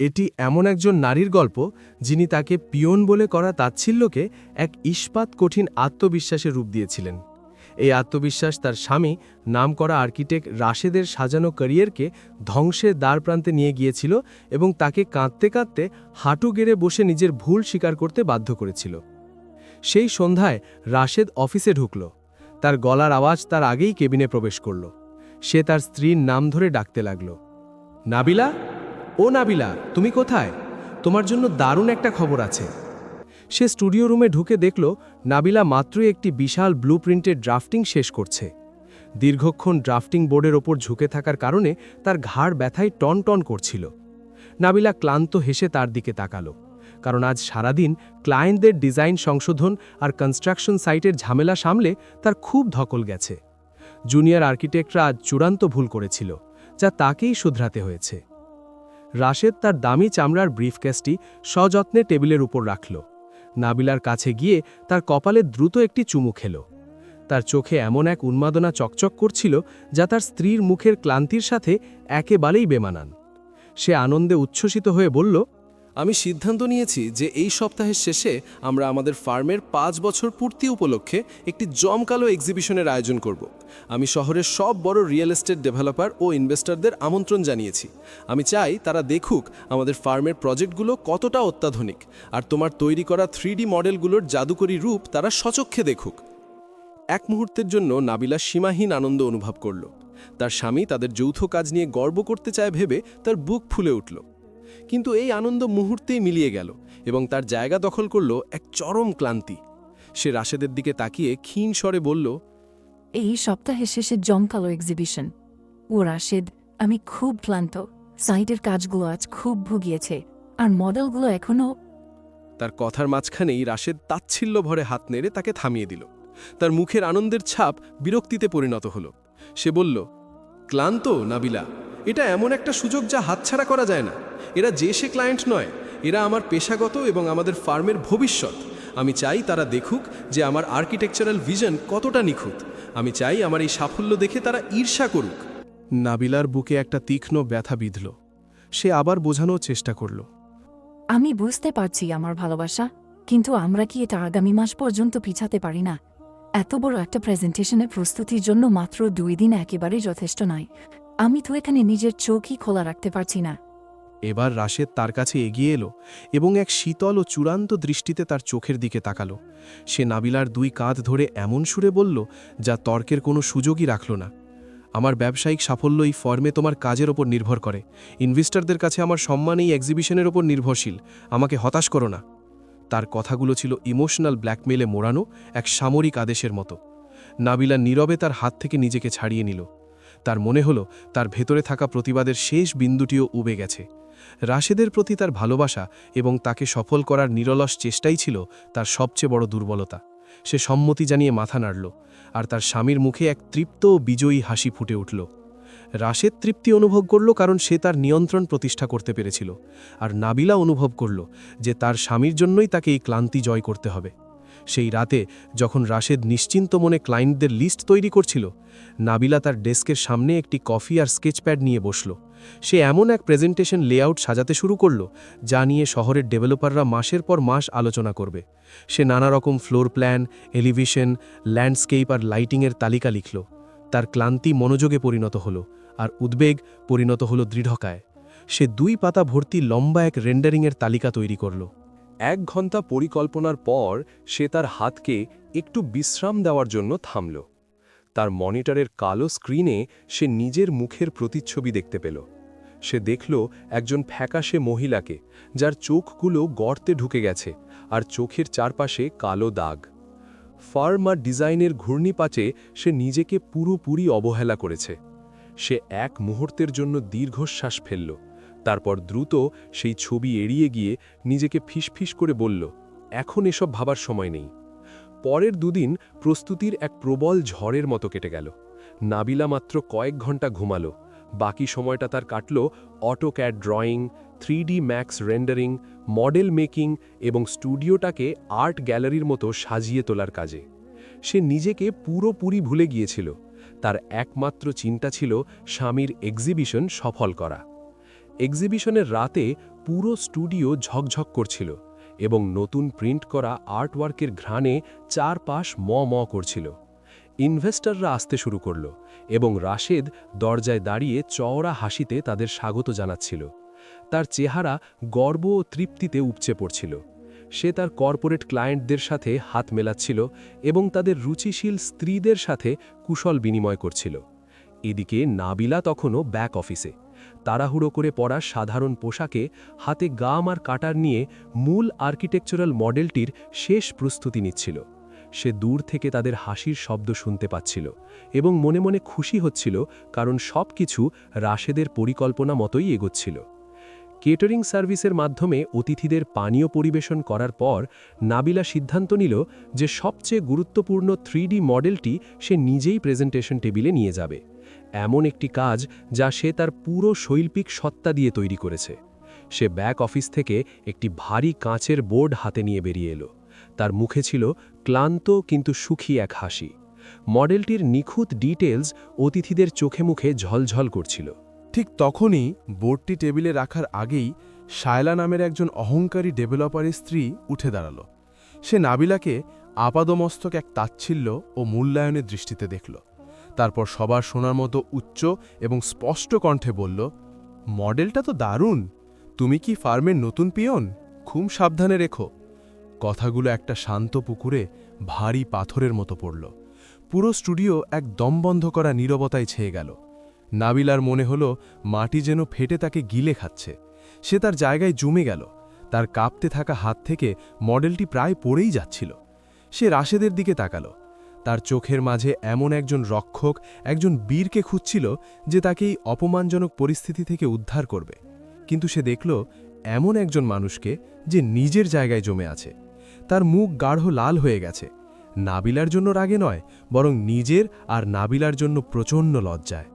এটি এমন একজন নারীর গল্প যিনি তাকে পিয়ন বলে করা তাচ্ছিল্যকে এক ইস্পাত কঠিন আত্মবিশ্বাসের রূপ দিয়েছিলেন। এই আত্মবিশ্বাস তার স্বামী নামকরা আর্কিটেক্ট রাশেদের সাজানো ক্যারিয়ারকে ধ্বংসের দ্বারপ্রান্তে নিয়ে গিয়েছিল এবং তাকে কাঁদতে কাঁদতে হাঁটু গেড়ে বসে নিজের ভুল স্বীকার করতে বাধ্য করেছিল। সেই সন্ধ্যায় রাশেদ অফিসে ঢুকল। তার গলার আওয়াজ তার আগেই কেবিনে প্রবেশ করল। সে তার স্ত্রীর নাম ধরে ডাকতে লাগল, নাবিলা, ও নাবিলা, তুমি কোথায়? তোমার জন্য দারুণ একটা খবর আছে। সে স্টুডিও রুমে ঢুকে দেখল নাবিলা মাত্রই একটি বিশাল ব্লুপ্রিন্টের ড্রাফটিং শেষ করছে। দীর্ঘক্ষণ ড্রাফটিং বোর্ডের ওপর ঝুঁকে থাকার কারণে তার ঘাড় ব্যথায় টন টন করছিল। নাবিলা ক্লান্ত হেসে তার দিকে তাকালো, কারণ আজ সারাদিন ক্লায়েন্টদের ডিজাইন সংশোধন আর কনস্ট্রাকশন সাইটের ঝামেলা সামলে তার খুব ধকল গেছে। জুনিয়র আর্কিটেক্টরা আজ চূড়ান্ত ভুল করেছিল, যা তাকেই শুধরাতে হয়েছে। রাশেদ তার দামি চামড়ার ব্রিফকেসটি সযত্নে টেবিলের উপর রাখল। নাবিলার কাছে গিয়ে তার কপালে দ্রুত একটি চুমু খেল। তার চোখে এমন এক উন্মাদনা চকচক করছিল যা তার স্ত্রীর মুখের ক্লান্তির সাথে একেবারেই বেমানান। সে আনন্দে উচ্ছ্বসিত হয়ে বলল, আমি সিদ্ধান্ত নিয়েছি যে এই সপ্তাহের শেষে আমরা আমাদের ফার্মের 5 বছর পূর্তি উপলক্ষে একটি জমকালো এক্সিবিশনের আয়োজন করব। আমি শহরের সব বড় রিয়েল এস্টেট ডেভেলপার ও ইনভেস্টরদের আমন্ত্রণ জানিয়েছি। আমি চাই তারা দেখুক আমাদের ফার্মের প্রজেক্টগুলো কতটা অত্যাধুনিক, আর তোমার তৈরি করা 3D মডেলগুলোর জাদুকরী রূপ তারা স্বচক্ষে দেখুক। এক মুহূর্তের জন্য নাবিলা সীমাহীন আনন্দ অনুভব করল। তার স্বামী তাদের যৌথ কাজ নিয়ে গর্ব করতে চায় ভেবে তার বুক ফুলে উঠল। কিন্তু এই আনন্দ মুহূর্তেই মিলিয়ে গেল এবং তার জায়গা দখল করল এক চরম ক্লান্তি। সে রাশেদের দিকে তাকিয়ে ক্ষীণ স্বরে বলল, এই সপ্তাহে শেষে জমকালো এক্সিবিশন। ও রাশেদ, আমি খুব ক্লান্ত। সাইটের কাজগুলো আজ খুব ভুগিয়েছে, আর মডেলগুলো এখনও। তার কথার মাঝখানেই রাশেদ তাচ্ছিল্য ভরে হাত নেড়ে তাকে থামিয়ে দিল। তার মুখের আনন্দের ছাপ বিরক্তিতে পরিণত হল। সে বলল, ক্লান্ত নাবিলা, এটা এমন একটা সুযোগ যা হাতছাড়া করা যায় না। এরা যে সে ক্লায়েন্ট নয়, এরা আমার পেশাগত এবং আমাদের ফার্মের ভবিষ্যৎ। আমি চাই তারা দেখুক যে আমার আর্কিটেকচারাল ভিশন কতটা নিখুঁত। আমি চাই আমার এই সাফল্য দেখে তারা ঈর্ষা করুক। নাবিলার বুকে একটা তীক্ষ্ণ ব্যথা বিঁধল। সে আবার বোঝানোর চেষ্টা করল, আমি বুঝতে পারছি আমার ভালোবাসা, কিন্তু আমরা কি এটা আগামী মাস পর্যন্ত পিছাতে পারি না? এত বড় একটা প্রেজেন্টেশনের প্রস্তুতির জন্য মাত্র 2 দিন একেবারেই যথেষ্ট নয়। আমি তো এখানে নিজের চোখই খোলা রাখতে পারছি না। এবার রাশেদ তার কাছে এগিয়ে এলো এবং এক শীতল ও চূড়ান্ত দৃষ্টিতে তার চোখের দিকে তাকালো। সে নাবিলার 2 কাঁধ ধরে এমন সুরে বলল, যা তর্কের কোনো সুযোগই রাখল না, আমার ব্যবসায়িক সাফল্য এই ফর্মে তোমার কাজের ওপর নির্ভর করে। ইনভেস্টরদের কাছে আমার সম্মান এই এক্সিবিশনের ওপর নির্ভরশীল। আমাকে হতাশ করো না। তার কথাগুলো ছিল ইমোশনাল ব্ল্যাকমেলে মোড়ানো এক সামরিক আদেশের মতো। নাবিলা নীরবে তার হাত থেকে নিজেকে ছাড়িয়ে নিল। তার মনে হলো তার ভেতরে থাকা প্রতিবাদের শেষ বিন্দুটিও উবে গেছে। রাশেদের প্রতি তার ভালোবাসা এবং তাকে সফল করার নিরলস চেষ্টাই ছিল তার সবচেয়ে বড় দুর্বলতা। সে সম্মতি জানিয়ে মাথা নাড়ল, আর তার স্বামীর মুখে এক তৃপ্ত ও বিজয়ী হাসি ফুটে উঠল। রাশেদ তৃপ্তি অনুভব করল, কারণ সে তার নিয়ন্ত্রণ প্রতিষ্ঠা করতে পেরেছিল, আর নাবিলা অনুভব করল যে তার স্বামীর জন্যই তাকে এই ক্লান্তি জয় করতে হবে। সেই রাতে যখন রাশেদ নিশ্চিন্ত মনে ক্লায়েন্টদের লিস্ট তৈরি করছিল, নাবিলা তার ডেস্কের সামনে একটি কফি আর স্কেচপ্যাড নিয়ে বসল। সে এমন এক প্রেজেন্টেশন লেআউট সাজাতে শুরু করল যা নিয়ে শহরের ডেভেলপাররা মাসের পর মাস আলোচনা করবে। সে নানা রকম ফ্লোর প্ল্যান, এলিভেশন, ল্যান্ডস্কেপ আর লাইটিংয়ের তালিকা লিখল। তার ক্লান্তি মনোযোগে পরিণত হলো, আর উদ্বেগ পরিণত হলো দৃঢ়কায়। সে 2 পাতা ভর্তি লম্বা এক রেন্ডারিংয়ের তালিকা তৈরি করল। 1 ঘন্টা পরিকল্পনার পর সে তার হাতকে একটু বিশ্রাম দেওয়ার জন্য থামল। তার মনিটরের কালো স্ক্রিনে সে নিজের মুখের প্রতিচ্ছবি দেখতে পেল। সে দেখল একজন ফ্যাকাশে মহিলাকে, যার চোখগুলো গর্তে ঢুকে গেছে আর চোখের চারপাশে কালো দাগ। ফার্ম আর ডিজাইনের ঘূর্ণিপাতে সে নিজেকে পুরোপুরি অবহেলা করেছে। সে এক মুহূর্তের জন্য দীর্ঘশ্বাস ফেলল, তারপর দ্রুত সেই ছবি এড়িয়ে গিয়ে নিজেকে ফিসফিস করে বলল, এখন এসব ভাবার সময় নেই। পরের 2 দিন প্রস্তুতির এক প্রবল ঝড়ের মতো কেটে গেল। নাবিলা মাত্র কয়েক ঘন্টা ঘুমালো। বাকি সময়টা তার কাটল AutoCAD drawing, 3D max rendering, model making এবং স্টুডিওটাকে আর্ট গ্যালারির মতো সাজিয়ে তোলার কাজে। সে নিজেকে পুরোপুরি ভুলে গিয়েছিল। তার একমাত্র চিন্তা ছিল স্বামীর এক্সিবিশন সফল করা। এক্সিবিশনের রাতে পুরো স্টুডিও ঝকঝক করছিল এবং নতুন প্রিন্ট করা আর্টওয়ার্কের ঘ্রাণে চারপাশ ম করছিল। ইনভেস্টররা আসতে শুরু করল এবং রাশেদ দরজায় দাঁড়িয়ে চওড়া হাসিতে তাদের স্বাগত জানাচ্ছিল। তার চেহারা গর্ব ও তৃপ্তিতে উপচে পড়ছিল। সে তার কর্পোরেট ক্লায়েন্টদের সাথে হাত মেলাচ্ছিল এবং তাদের রুচিশীল স্ত্রীদের সাথে কুশল বিনিময় করছিল। এদিকে নাবিলা তখনও ব্যাক অফিসে তাড়াহুড়ো করে পরা সাধারণ পোশাকে হাতে গাম আর কাটার নিয়ে মূল আর্কিটেকচারাল মডেলটির শেষ প্রস্তুতি নিচ্ছিল। সে দূর থেকে তাদের হাসির শব্দ শুনতে পাচ্ছিল এবং মনে মনে খুশি হচ্ছিল, কারণ সবকিছু রাশেদের পরিকল্পনা মতোই এগোচ্ছিল। কেটারিং সার্ভিসের মাধ্যমে অতিথিদের পানীয় পরিবেশন করার পর নাবিলা সিদ্ধান্ত নিল যে সবচেয়ে গুরুত্বপূর্ণ 3D মডেলটি সে নিজেই প্রেজেন্টেশন টেবিলে নিয়ে যাবে। এমন একটি কাজ যা সে তার পুরো শৈল্পিক সত্তা দিয়ে তৈরি করেছে। সে ব্যাক অফিস থেকে একটি ভারী কাঁচের বোর্ড হাতে নিয়ে বেরিয়ে এলো। তার মুখে ছিল ক্লান্ত কিন্তু সুখী এক হাসি। মডেলটির নিখুঁত ডিটেলস অতিথিদের চোখে মুখে ঝলঝল করছিল। ঠিক তখনই বোর্ডটি টেবিলে রাখার আগেই শায়লা নামের একজন অহংকারী ডেভেলপারের স্ত্রী উঠে দাঁড়াল। সে নাবিলাকে আপাদমস্তক এক তাচ্ছিল্য ও মূল্যায়নের দৃষ্টিতে দেখল। তারপর সবার শোনার মতো উচ্চ এবং স্পষ্ট কণ্ঠে বলল, মডেলটা তো দারুণ। তুমি কি ফার্মের নতুন পিয়ন? খুব সাবধানে রেখো। কথাগুলো একটা শান্ত পুকুরে ভারী পাথরের মতো পড়ল। পুরো স্টুডিও এক দমবন্ধ করা নীরবতায় ছেয়ে গেল। নাবিলার মনে হল মাটি যেন ফেটে তাকে গিলে খাচ্ছে। সে তার জায়গায় জমে গেল। তার কাঁপতে থাকা হাত থেকে মডেলটি প্রায় পড়েই যাচ্ছিল। সে রাশেদের দিকে তাকাল। তার চোখের মাঝে এমন একজন রক্ষক, একজন বীরকে খুঁজছিল যে তাকে এই অপমানজনক পরিস্থিতি থেকে উদ্ধার করবে। কিন্তু সে দেখল এমন একজন মানুষকে যে নিজের জায়গায় জমে আছে। তার মুখ গাঢ় লাল হয়ে গেছে, নাবিলার জন্য রাগে নয়, বরং নিজের আর নাবিলার জন্য প্রচণ্ড লজ্জায়।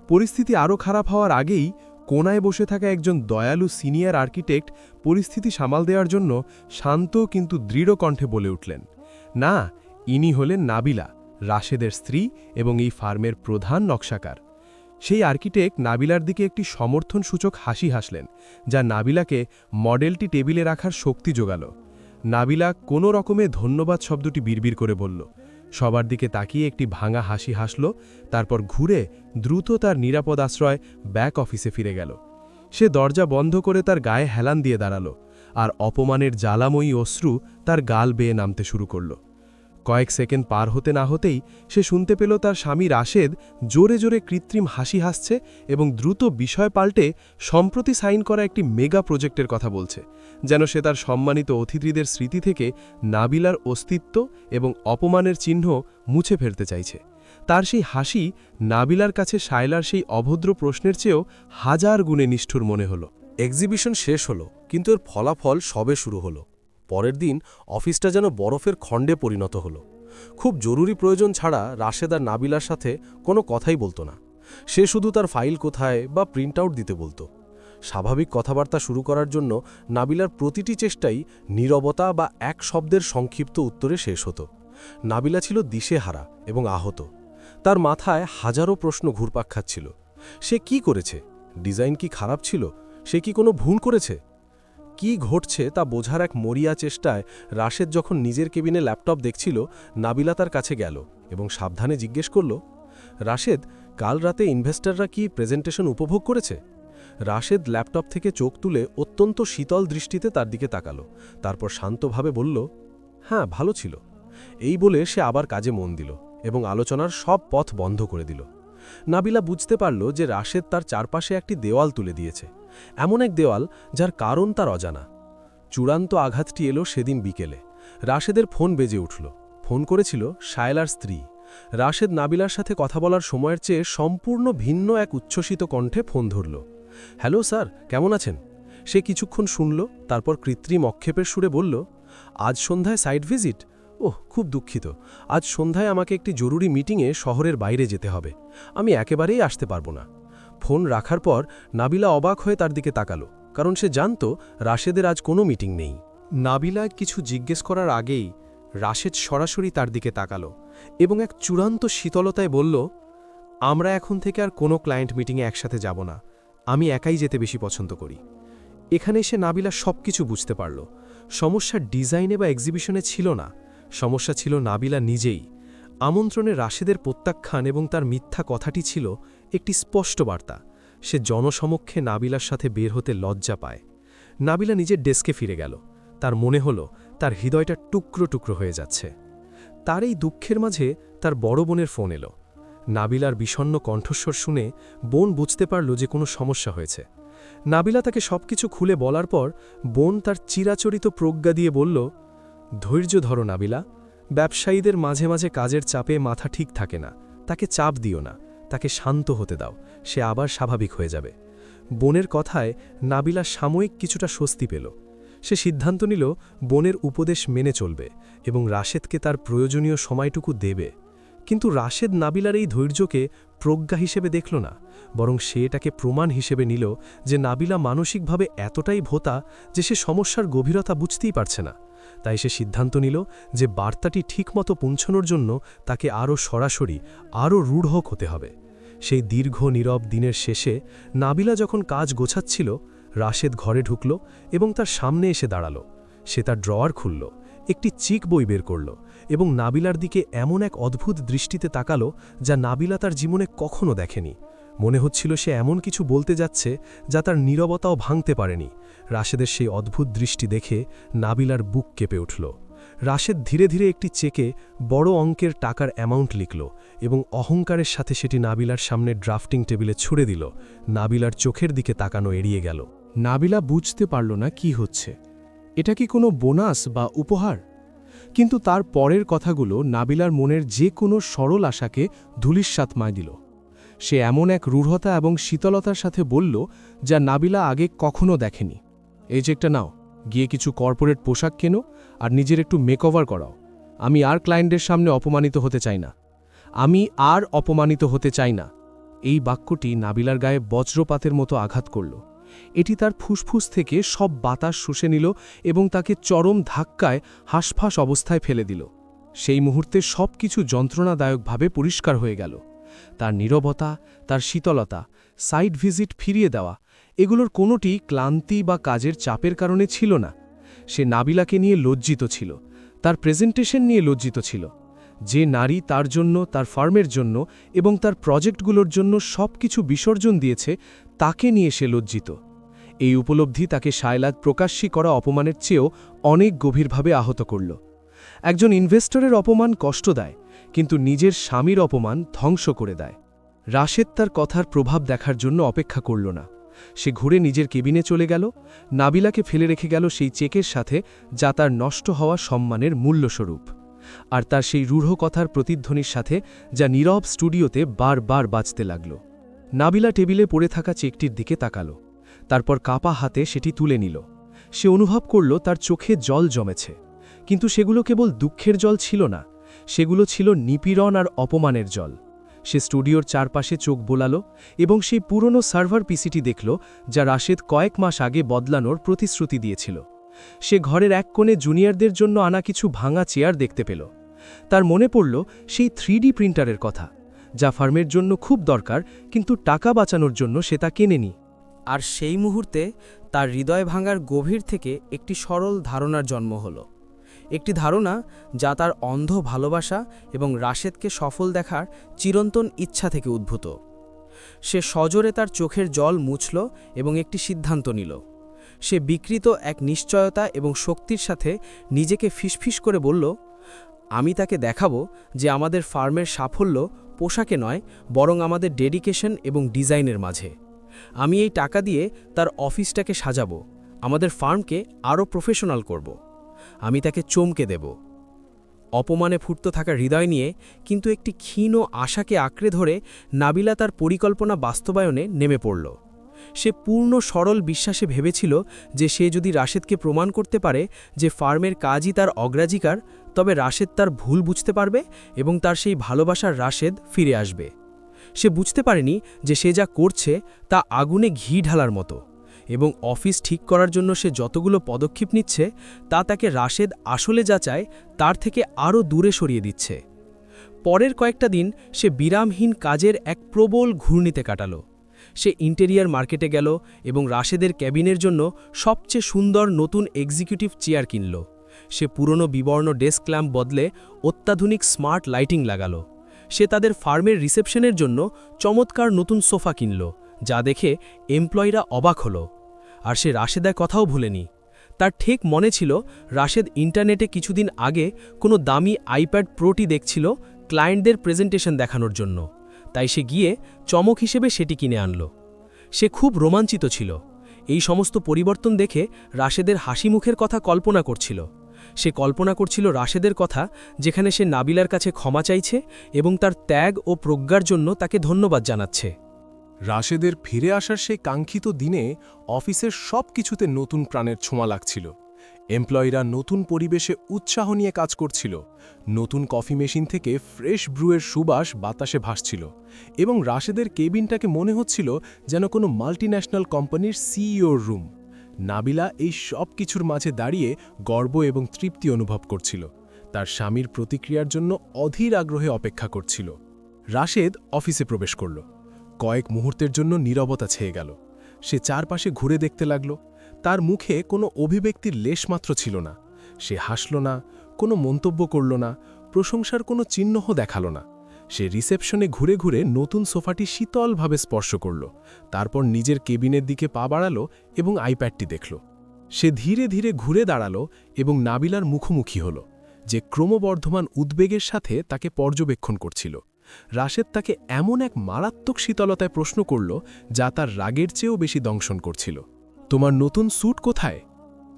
পরিস্থিতি আরও খারাপ হওয়ার আগেই কোনায় বসে থাকা একজন দয়ালু সিনিয়র আর্কিটেক্ট পরিস্থিতি সামাল দেওয়ার জন্য শান্ত কিন্তু দৃঢ় কণ্ঠে বলে উঠলেন, না, ইনি হলেন নাবিলা, রাশেদের স্ত্রী এবং এই ফার্মের প্রধান নকশাকার। সেই আর্কিটেক্ট নাবিলার দিকে একটি সমর্থনসূচক হাসি হাসলেন, যা নাবিলাকে মডেলটি টেবিলে রাখার শক্তি জোগাল। নাবিলা কোনো রকমে ধন্যবাদ শব্দটি বিড়বিড় করে বলল, সবার দিকে তাকিয়ে একটি ভাঙা হাসি হাসল। তারপর ঘুরে দ্রুত তার নিরাপদ আশ্রয় ব্যাক অফিসে ফিরে গেল। সে দরজা বন্ধ করে তার গায়ে হেলান দিয়ে দাঁড়াল, আর অপমানের জ্বালাময়ী অশ্রু তার গাল বেয়ে নামতে শুরু করল। কয়েক সেকেন্ড পার হতে না হতেই সে শুনতে পেল তার স্বামী রাশেদ জোরে জোরে কৃত্রিম হাসি হাসছে এবং দ্রুত বিষয় পাল্টে সম্প্রতি সাইন করা একটি মেগা প্রজেক্টের কথা বলছে, যেন সে তার সম্মানিত অতিথিদের স্মৃতি থেকে নাবিলার অস্তিত্ব এবং অপমানের চিহ্ন মুছে ফেলতে চাইছে। তার সেই হাসি নাবিলার কাছে শায়লার সেই অভদ্র প্রশ্নের চেয়েও হাজার গুণে নিষ্ঠুর মনে হল। এক্সিবিশন শেষ হলো, কিন্তু এর ফলাফল সবে শুরু হলো। পরের দিন অফিসটা যেন বরফের খণ্ডে পরিণত হলো। খুব জরুরি প্রয়োজন ছাড়া রাশেদ আর নাবিলার সাথে কোনো কথাই বলতো না। সে শুধু তার ফাইল কোথায় বা প্রিন্ট আউট দিতে বলতো। স্বাভাবিক কথাবার্তা শুরু করার জন্য নাবিলার প্রতিটি চেষ্টাই নীরবতা বা এক শব্দের সংক্ষিপ্ত উত্তরে শেষ হতো। নাবিলা ছিল দিশেহারা এবং আহত। তার মাথায় হাজারো প্রশ্ন ঘুরপাক খাচ্ছিল। সে কি করেছে? ডিজাইন কি খারাপ ছিল? সে কি কোনো ভুল করেছে? কি ঘটছে তা বোঝার এক মরিয়া চেষ্টায় রাশেদ যখন নিজের কেবিনে ল্যাপটপ দেখছিল, নাবিলা তার কাছে গেল এবং সাবধানে জিজ্ঞেস করল, রাশেদ, কাল রাতে ইনভেস্টররা কি প্রেজেন্টেশন উপভোগ করেছে? রাশেদ ল্যাপটপ থেকে চোখ তুলে অত্যন্ত শীতল দৃষ্টিতে তার দিকে তাকাল। তারপর শান্তভাবে বলল, হ্যাঁ, ভালো ছিল। এই বলে সে আবার কাজে মন দিল এবং আলোচনার সব পথ বন্ধ করে দিল। নাবিলা বুঝতে পারল যে রাশেদ তার চারপাশে একটি দেওয়াল তুলে দিয়েছে, এমন এক দেওয়াল যার কারণ তার অজানা। চূড়ান্ত আঘাতটি এলো সেদিন বিকেলে। রাশেদের ফোন বেজে উঠল। ফোন করেছিল শায়লার স্ত্রী। রাশেদ নাবিলার সাথে কথা বলার সময়ের চেয়ে সম্পূর্ণ ভিন্ন এক উচ্ছ্বসিত কণ্ঠে ফোন ধরল। হ্যালো স্যার, কেমন আছেন? সে কিছুক্ষণ শুনল, তারপর কৃত্রিম অক্ষেপের সুরে বলল, আজ সন্ধ্যায় সাইট ভিজিট? ওহ, খুব দুঃখিত। আজ সন্ধ্যায় আমাকে একটি জরুরি মিটিংয়ে শহরের বাইরে যেতে হবে। আমি একেবারেই আসতে পারবো না। ফোন রাখার পর নাবিলা অবাক হয়ে তার দিকে তাকালো, কারণ সে জানত রাশেদের আজ কোনো মিটিং নেই। নাবিলা কিছু জিজ্ঞেস করার আগেই রাশেদ সরাসরি তার দিকে তাকালো এবং এক চূড়ান্ত শীতলতায় বলল, আমরা এখন থেকে আর কোনো ক্লায়েন্ট মিটিংয়ে একসাথে যাব না। আমি একাই যেতে বেশি পছন্দ করি। এখানে এসে নাবিলা সবকিছু বুঝতে পারল। সমস্যা ডিজাইনে বা এক্সিবিশনে ছিল না, সমস্যা ছিল নাবিলা নিজেই। আমন্ত্রণে রাশেদের প্রত্যাখ্যান এবং তার মিথ্যা কথাটি ছিল একটি স্পষ্ট বার্তা। সে জনসমক্ষে নাবিলার সাথে বের হতে লজ্জা পায়। নাবিলা নিজের ডেস্কে ফিরে গেল। তার মনে হল তার হৃদয়টা টুকরো টুকরো হয়ে যাচ্ছে। তার এই দুঃখের মাঝে তার বড় বোনের ফোন এলো। নাবিলার বিষণ্ণ কণ্ঠস্বর শুনে বোন বুঝতে পারল যে কোনো সমস্যা হয়েছে। নাবিলা তাকে সবকিছু খুলে বলার পর বোন তার চিরাচরিত প্রজ্ঞা দিয়ে বলল, ধৈর্য ধরো নাবিলা, ব্যবসায়ীদের মাঝে মাঝে কাজের চাপে মাথা ঠিক থাকে না, তাকে চাপ দিও না, তাকে শান্ত হতে দাও, সে আবার স্বাভাবিক হয়ে যাবে। বোনের কথায় নাবিলা সাময়িক কিছুটা স্বস্তি পেল। সে সিদ্ধান্ত নিল বোনের উপদেশ মেনে চলবে এবং রাশেদকে তার প্রয়োজনীয় সময়টুকু দেবে। কিন্তু রাশেদ নাবিলার এই ধৈর্যকে প্রজ্ঞা হিসেবে দেখল না, বরং সে এটাকে প্রমাণ হিসেবে নিল যে নাবিলা মানসিকভাবে এতটাই ভোতা যে সে সমস্যার গভীরতা বুঝতেই পারছে না। তাই সে সিদ্ধান্ত নিল যে বার্তাটি ঠিকমতো পৌঁছানোর জন্য তাকে আরও সরাসরি, আরও রূঢ় হতে হবে। সেই দীর্ঘ নীরব দিনের শেষে নাবিলা যখন কাজ গোছাচ্ছিল, রাশেদ ঘরে ঢুকল এবং তার সামনে এসে দাঁড়াল। সে তার ড্রয়ার খুলল, একটি চিক বই বের করল এবং নাবিলার দিকে এমন এক অদ্ভুত দৃষ্টিতে তাকালো যা নাবিলা তার জীবনে কখনো দেখেনি। মনে হচ্ছিল সে এমন কিছু বলতে যাচ্ছে যা তার নীরবতাও ভাঙতে পারেনি। রাশেদের সেই অদ্ভুত দৃষ্টি দেখে নাবিলার বুক কেঁপে উঠল। রাশেদ ধীরে ধীরে একটি চেকে বড় অঙ্কের টাকার অ্যামাউন্ট লিখল এবং অহংকারের সাথে সেটি নাবিলার সামনে ড্রাফটিং টেবিলে ছুড়ে দিল। নাবিলার চোখের দিকে তাকানো এড়িয়ে গেল। নাবিলা বুঝতে পারল না কি হচ্ছে। এটা কি কোনো বোনাস বা উপহার? কিন্তু তার পরের কথাগুলো নাবিলার মনের যে কোনো সরল আশাকে ধূলিসাৎ দিল। সে এমন এক রূঢ়তা এবং শীতলতার সাথে বলল যা নাবিলা আগে কখনো দেখেনি। এই চেকটা নাও, গিয়ে কিছু কর্পোরেট পোশাক কেনো আর নিজের একটু মেকওভার করাও। আমি আর ক্লায়েন্টের সামনে অপমানিত হতে চাই না। আমি আর অপমানিত হতে চাই না। এই বাক্যটি নাবিলার গায়ে বজ্রপাতের মতো আঘাত করল। এটি তার ফুসফুস থেকে সব বাতাস শুষে নিল এবং তাকে চরম ধাক্কায় হাঁসফাঁস অবস্থায় ফেলে দিল। সেই মুহূর্তে সব কিছু যন্ত্রণাদায়কভাবে পরিষ্কার হয়ে গেল। তার নীরবতা, তার শীতলতা, সাইট ভিজিট ফিরিয়ে দেওয়া, এগুলোর কোনোটি ক্লান্তি বা কাজের চাপের কারণে ছিল না। সে নাবিলাকে নিয়ে লজ্জিত ছিল, তার প্রেজেন্টেশন নিয়ে লজ্জিত ছিল। যে নারী তার জন্য, তার ফার্মের জন্য এবং তার প্রজেক্টগুলোর জন্য সব কিছু বিসর্জন দিয়েছে, তাকে নিয়ে সে লজ্জিত। এই উপলব্ধি তাকে শায়লাদ প্রকাশ্যী করা অপমানের চেয়েও অনেক গভীরভাবে আহত করল। একজন ইনভেস্টরের অপমান কষ্ট দেয়, কিন্তু নিজের স্বামীর অপমান ধ্বংস করে দেয়। রাশেদ তার কথার প্রভাব দেখার জন্য অপেক্ষা করল না। সে ঘুরে নিজের কেবিনে চলে গেল, নাবিলাকে ফেলে রেখে গেল সেই চেকের সাথে যা তার নষ্ট হওয়া সম্মানের মূল্যস্বরূপ, আর তার সেই রূঢ় কথার প্রতিধ্বনির সাথে যা নীরব স্টুডিওতে বারবার বাজতে লাগল। নাবিলা টেবিলে পড়ে থাকা চেকটির দিকে তাকাল, তারপর কাপা হাতে সেটি তুলে নিল। সে অনুভব করল তার চোখে জল জমেছে, কিন্তু সেগুলো কেবল দুঃখের জল ছিল না, সেগুলো ছিল নিপীড়ন আর অপমানের জল। সে স্টুডিওর চারপাশে চোখ বোলাল এবং সেই পুরনো সার্ভার পিসিটি দেখল যা রাশেদ কয়েক মাস আগে বদলানোর প্রতিশ্রুতি দিয়েছিল। সে ঘরের এক কোণে জুনিয়রদের জন্য আনা কিছু ভাঙা চেয়ার দেখতে পেল। তার মনে পড়ল সেই 3D প্রিন্টারের কথা, যা ফার্মের জন্য খুব দরকার, কিন্তু টাকা বাঁচানোর জন্য সে তা কেনেনি। আর সেই মুহূর্তে তার হৃদয় ভাঙার গভীর থেকে একটি সরল ধারণার জন্ম হল। একটি ধারণা যা তার অন্ধ ভালোবাসা এবং রাশেদকে সফল দেখার চিরন্তন ইচ্ছা থেকে উদ্ভূত। সে সজোরে তার চোখের জল মুছল এবং একটি সিদ্ধান্ত নিল। সে বিকৃত এক নিশ্চয়তা এবং শক্তির সাথে নিজেকে ফিসফিস করে বলল, আমি তাকে দেখাবো যে আমাদের ফার্মের সাফল্য পোশাকে নয়, বরং আমাদের ডেডিকেশন এবং ডিজাইনের মাঝে। আমি এই টাকা দিয়ে তার অফিসটাকে সাজাবো, আমাদের ফার্মকে আরও প্রফেশনাল করব। আমি তাকে চমকে দেব। অপমানে ফুটতে থাকা হৃদয় নিয়ে কিন্তু একটি ক্ষীণ আশাকে আঁকড়ে ধরে নাবিলা তার পরিকল্পনা বাস্তবায়নে নেমে পড়ল। সে পূর্ণ সরল বিশ্বাসে ভেবেছিল যে সে যদি রাশেদকে প্রমাণ করতে পারে যে ফার্মের কাজই তার অগ্রাধিকার, তবে রাশেদ তার ভুল বুঝতে পারবে এবং তার সেই ভালোবাসার রাশেদ ফিরে আসবে। সে বুঝতে পারেনি যে সে যা করছে তা আগুনে ঘি ঢালার মতো, এবং অফিস ঠিক করার জন্য সে যতগুলো পদক্ষেপ নিচ্ছে তা তাকে রাশেদ আসলে যা চায় তার থেকে আরও দূরে সরিয়ে দিচ্ছে। পরের কয়েকটা দিন সে বিরামহীন কাজের এক প্রবল ঘূর্ণিতে কাটাল। সে ইন্টেরিয়ার মার্কেটে গেল এবং রাশেদের ক্যাবিনের জন্য সবচেয়ে সুন্দর নতুন এক্সিকিউটিভ চেয়ার কিনল। সে পুরনো বিবর্ণ ডেস্ক ল্যাম্প বদলে অত্যাধুনিক স্মার্ট লাইটিং লাগালো। সে তাদের ফার্মের রিসেপশনের জন্য চমৎকার নতুন সোফা কিনল, যা দেখে এমপ্লয়িরা অবাক হল। আর সে রাশেদার কথাও ভুলেনি। তার ঠিক মনে ছিল রাশেদ ইন্টারনেটে কিছুদিন আগে কোনো দামি আইপ্যাড প্রোটি দেখছিল ক্লায়েন্টদের প্রেজেন্টেশন দেখানোর জন্য, তাই সে গিয়ে চমক হিসেবে সেটি কিনে আনল। সে খুব রোমাঞ্চিত ছিল। এই সমস্ত পরিবর্তন দেখে রাশেদের হাসি মুখের কথা কল্পনা করছিল। সে কল্পনা করছিল রাশেদের কথা, যেখানে সে নাবিলার কাছে ক্ষমা চাইছে এবং তার ত্যাগ ও প্রজ্ঞার জন্য তাকে ধন্যবাদ জানাচ্ছে। রাশেদের ফিরে আসার সেই কাঙ্ক্ষিত দিনে অফিসের সব কিছুতে নতুন প্রাণের ছোঁয়া লাগছিল। এমপ্লয়িরা নতুন পরিবেশে উৎসাহ নিয়ে কাজ করছিল। নতুন কফি মেশিন থেকে ফ্রেশ ব্রুয়ের সুবাস বাতাসে ভাসছিল এবং রাশেদের কেবিনটাকে মনে হচ্ছিল যেন কোনো মাল্টিন্যাশনাল কোম্পানির সিইওর রুম। নাবিলা এই সব কিছুর মাঝে দাঁড়িয়ে গর্ব এবং তৃপ্তি অনুভব করছিল। তার স্বামীর প্রতিক্রিয়ার জন্য অধীর আগ্রহে অপেক্ষা করছিল। রাশেদ অফিসে প্রবেশ করল। কয়েক মুহূর্তের জন্য নীরবতা ছেয়ে গেল। সে চারপাশে ঘুরে দেখতে লাগল। তার মুখে কোনো অভিব্যক্তির লেশমাত্র ছিল না। সে হাসল না, কোনো মন্তব্য করল না, প্রশংসার কোনো চিহ্নও দেখাল না। সে রিসেপশনে ঘুরে ঘুরে নতুন সোফাটি শীতলভাবে স্পর্শ করল, তারপর নিজের কেবিনের দিকে পা বাড়াল এবং আইপ্যাডটি দেখল। সে ধীরে ধীরে ঘুরে দাঁড়াল এবং নাবিলার মুখোমুখি হল, যে ক্রমবর্ধমান উদ্বেগের সাথে তাকে পর্যবেক্ষণ করছিল। রাশেদ তাকে এমন এক মারাত্মক শীতলতায় প্রশ্ন করল, যা তার রাগের চেয়েও বেশি দংশন করছিল। তোমার নতুন স্যুট কোথায়?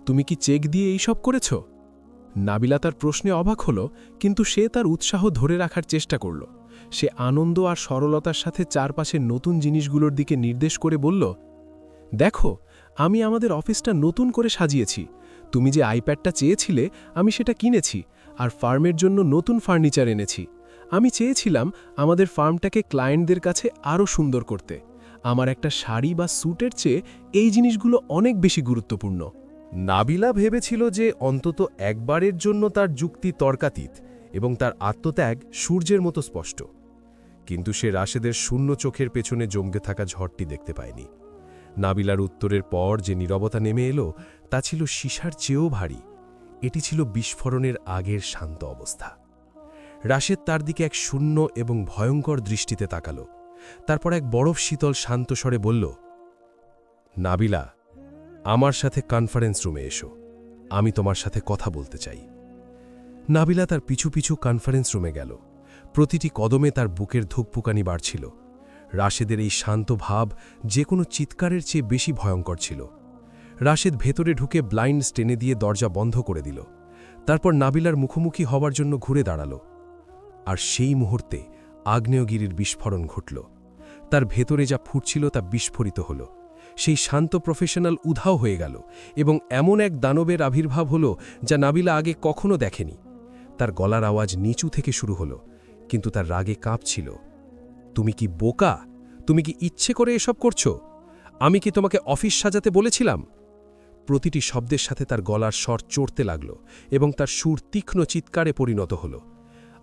তুমি কি চেক দিয়ে এইসব করেছ? নাবিলা তার প্রশ্নে অবাক হল, কিন্তু সে তার উৎসাহ ধরে রাখার চেষ্টা করল। সে আনন্দ আর সরলতার সাথে চারপাশের নতুন জিনিসগুলোর দিকে নির্দেশ করে বলল, দেখো, আমি আমাদের অফিসটা নতুন করে সাজিয়েছি। তুমি যে আইপ্যাডটা চেয়েছিলে, আমি সেটা কিনেছি, আর ফার্মের জন্য নতুন ফার্নিচার এনেছি। আমি চেয়েছিলাম আমাদের ফার্মটাকে ক্লায়েন্টদের কাছে আরও সুন্দর করতে। আমার একটা শাড়ি বা স্যুটের চেয়ে এই জিনিসগুলো অনেক বেশি গুরুত্বপূর্ণ। নাবিলা ভেবেছিল যে অন্তত একবারের জন্য তার যুক্তি তর্কাতীত এবং তার আত্মত্যাগ সূর্যের মতো স্পষ্ট। কিন্তু সে রাশেদের শূন্য চোখের পেছনে জমকে থাকা ঝড়টি দেখতে পায়নি। নাবিলার উত্তরের পর যে নীরবতা নেমে এলো, তা ছিল সীসার চেয়েও ভারী। এটি ছিল বিস্ফোরণের আগের শান্ত অবস্থা। রাশেদ তার দিকে এক শূন্য এবং ভয়ঙ্কর দৃষ্টিতে তাকাল। তারপর এক বরফ শীতল শান্ত স্বরে বলল, নাবিলা, আমার সাথে কনফারেন্স রুমে এসো। আমি তোমার সাথে কথা বলতে চাই। নাবিলা তার পিছু পিছু কনফারেন্স রুমে গেল। প্রতিটি কদমে তার বুকের ধুকপুকানি বাড়ছিল। রাশেদের এই শান্ত ভাব যে কোনো চিৎকারের চেয়ে বেশি ভয়ঙ্কর ছিল। রাশেদ ভেতরে ঢুকে ব্লাইন্ড টেনে দিয়ে দরজা বন্ধ করে দিল। তারপর নাবিলার মুখোমুখি হবার জন্য ঘুরে দাঁড়াল। আর সেই মুহূর্তে আগ্নেয়গিরির বিস্ফোরণ ঘটল। তার ভেতরে যা ফুটছিল তা বিস্ফোরিত হল। সেই শান্ত প্রফেশনাল উধাও হয়ে গেল এবং এমন এক দানবের আবির্ভাব হল, যা নাবিলা আগে কখনো দেখেনি। তার গলার আওয়াজ নিচু থেকে শুরু হল, কিন্তু তার রাগে কাঁপছিল। তুমি কি বোকা? তুমি কি ইচ্ছে করে এসব করছো? আমি কি তোমাকে অফিস সাজাতে বলেছিলাম? প্রতিটি শব্দের সাথে তার গলার স্বর চড়তে লাগল এবং তার সুর তীক্ষ্ণ চিৎকারে পরিণত হল।